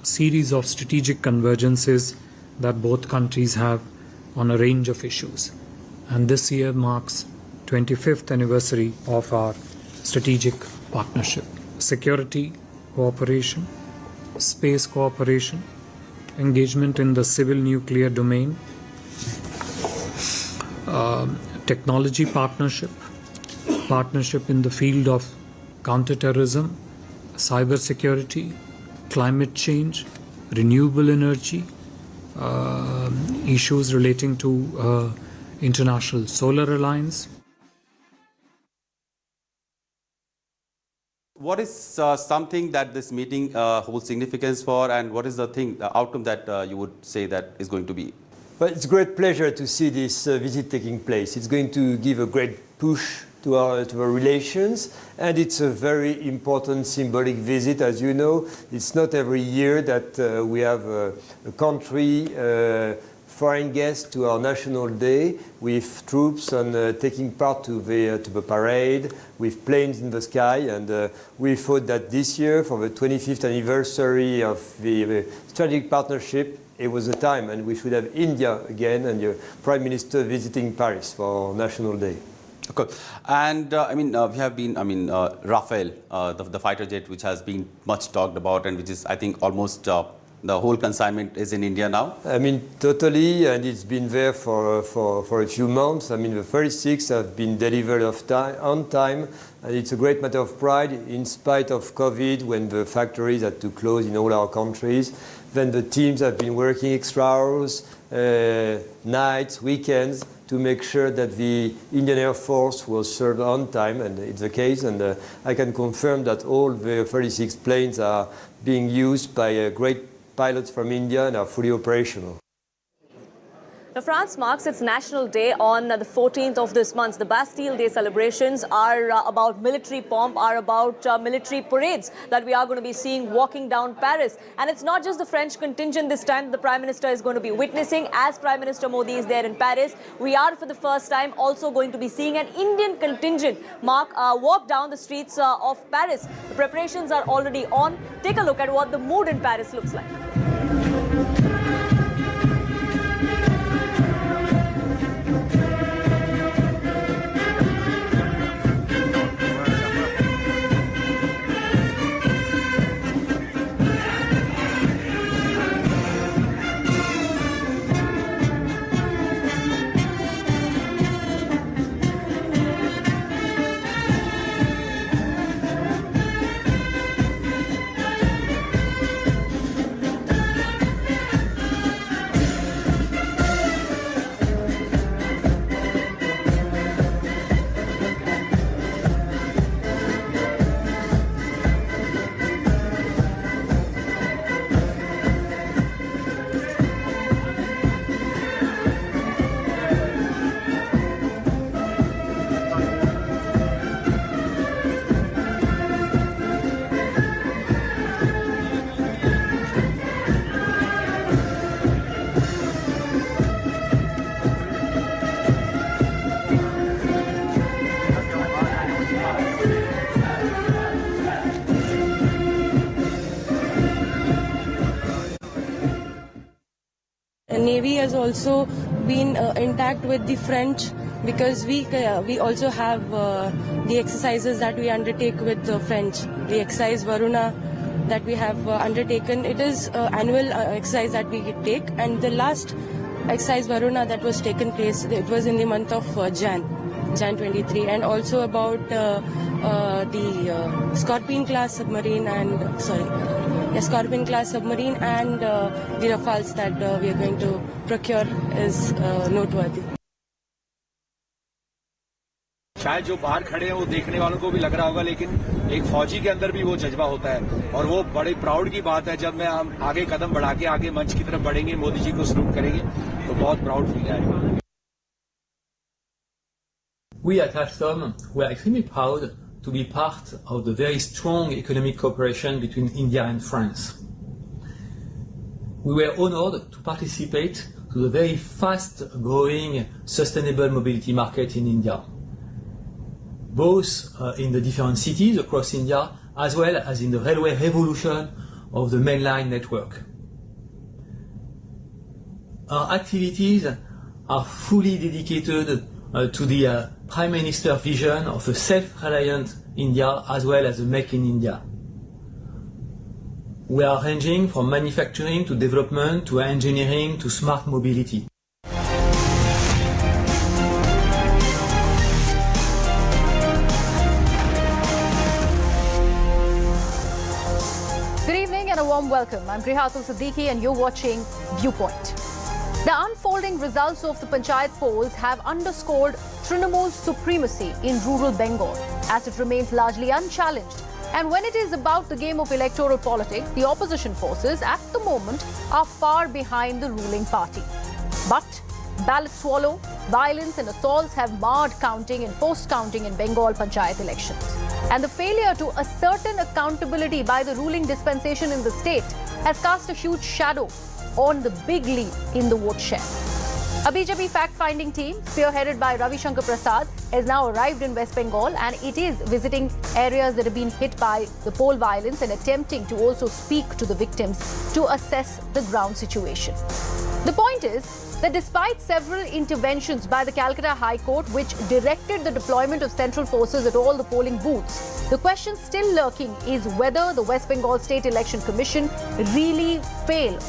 series of strategic convergences that both countries have on a range of issues. And this year marks 25th anniversary of our strategic partnership. Security cooperation, space cooperation, engagement in the civil nuclear domain, technology partnership, partnership in the field of counterterrorism, cybersecurity, climate change, renewable energy, issues relating to International Solar Alliance. What is something that this meeting holds significance for, and what is the outcome that you would say that is going to be? Well, it's a great pleasure to see this visit taking place. It's going to give a great push to our relations, and it's a very important symbolic visit. As you know, it's not every year that we have a country foreign guest to our National Day with troops and taking part to the parade with planes in the sky. And we thought that this year, for the 25th anniversary of the strategic partnership, it was the time, and we should have India again and your Prime Minister visiting Paris for National Day. Okay. And we have been, Rafale, the fighter jet, which has been much talked about, and which is, I think, almost the whole consignment is in India now. Totally, and it's been there for a few months. The 36 have been delivered on time, and it's a great matter of pride in spite of COVID, when the factories had to close in all our countries. Then the teams have been working extra hours, nights, weekends, to make sure that the Indian Air Force was served on time, and it's the case. And I can confirm that all the 36 planes are being used by great pilots from India and are fully operational. Now, France marks its National Day on the 14th of this month. The Bastille Day celebrations are about military pomp, are about military parades that we are going to be seeing walking down Paris. And it's not just the French contingent this time the Prime Minister is going to be witnessing. As Prime Minister Modi is there in Paris, we are for the first time also going to be seeing an Indian contingent walk down the streets of Paris. The preparations are already on. Take a look at what the mood in Paris looks like. Navy has also been intact with the French, because we also have the exercises that we undertake with the French. The exercise Varuna that we have undertaken, it is annual exercise that we take, and the last exercise Varuna that was taken place, it was in the month of Jan 23, and also about the Scorpion class submarine and Scorpion class submarine and the Rafales that we are going to procure is noteworthy. शायद जो बाहर खड़े हैं वो देखने वालों को भी लग रहा होगा, लेकिन एक फौजी के अंदर भी वो जज्बा होता है और वो बड़े प्राउड की बात है। जब हम आगे कदम बढ़ा के आगे मंच की तरफ बढ़ेंगे, मोदी जी को सलूट करेंगे तो बहुत प्राउड फील आएगा। We at AFSOM were extremely proud to be part of the very strong economic cooperation between India and France. We were honored to participate to the very fast-growing sustainable mobility market in India, both in the different cities across India as well as in the railway revolution of the mainline network. Our activities are fully dedicated to the Prime Minister's vision of a self-reliant India as well as a Make in India. We are ranging from manufacturing to development to engineering to smart mobility. Good evening and a warm welcome. I'm Grihatul Siddiqui and you're watching Viewpoint. The unfolding results of the Panchayat polls have underscored Trinamool's supremacy in rural Bengal, as it remains largely unchallenged. And when it is about the game of electoral politics, the opposition forces at the moment are far behind the ruling party. But ballot swallow, violence and assaults have marred counting and post-counting in Bengal Panchayat elections. And the failure to ascertain accountability by the ruling dispensation in the state has cast a huge shadow on the big lead in the vote share. A BJP fact-finding team, spearheaded by Ravi Shankar Prasad, has now arrived in West Bengal and it is visiting areas that have been hit by the poll violence and attempting to also speak to the victims to assess the ground situation. The point is that despite several interventions by the Calcutta High Court, which directed the deployment of central forces at all the polling booths, the question still lurking is whether the West Bengal State Election Commission really fail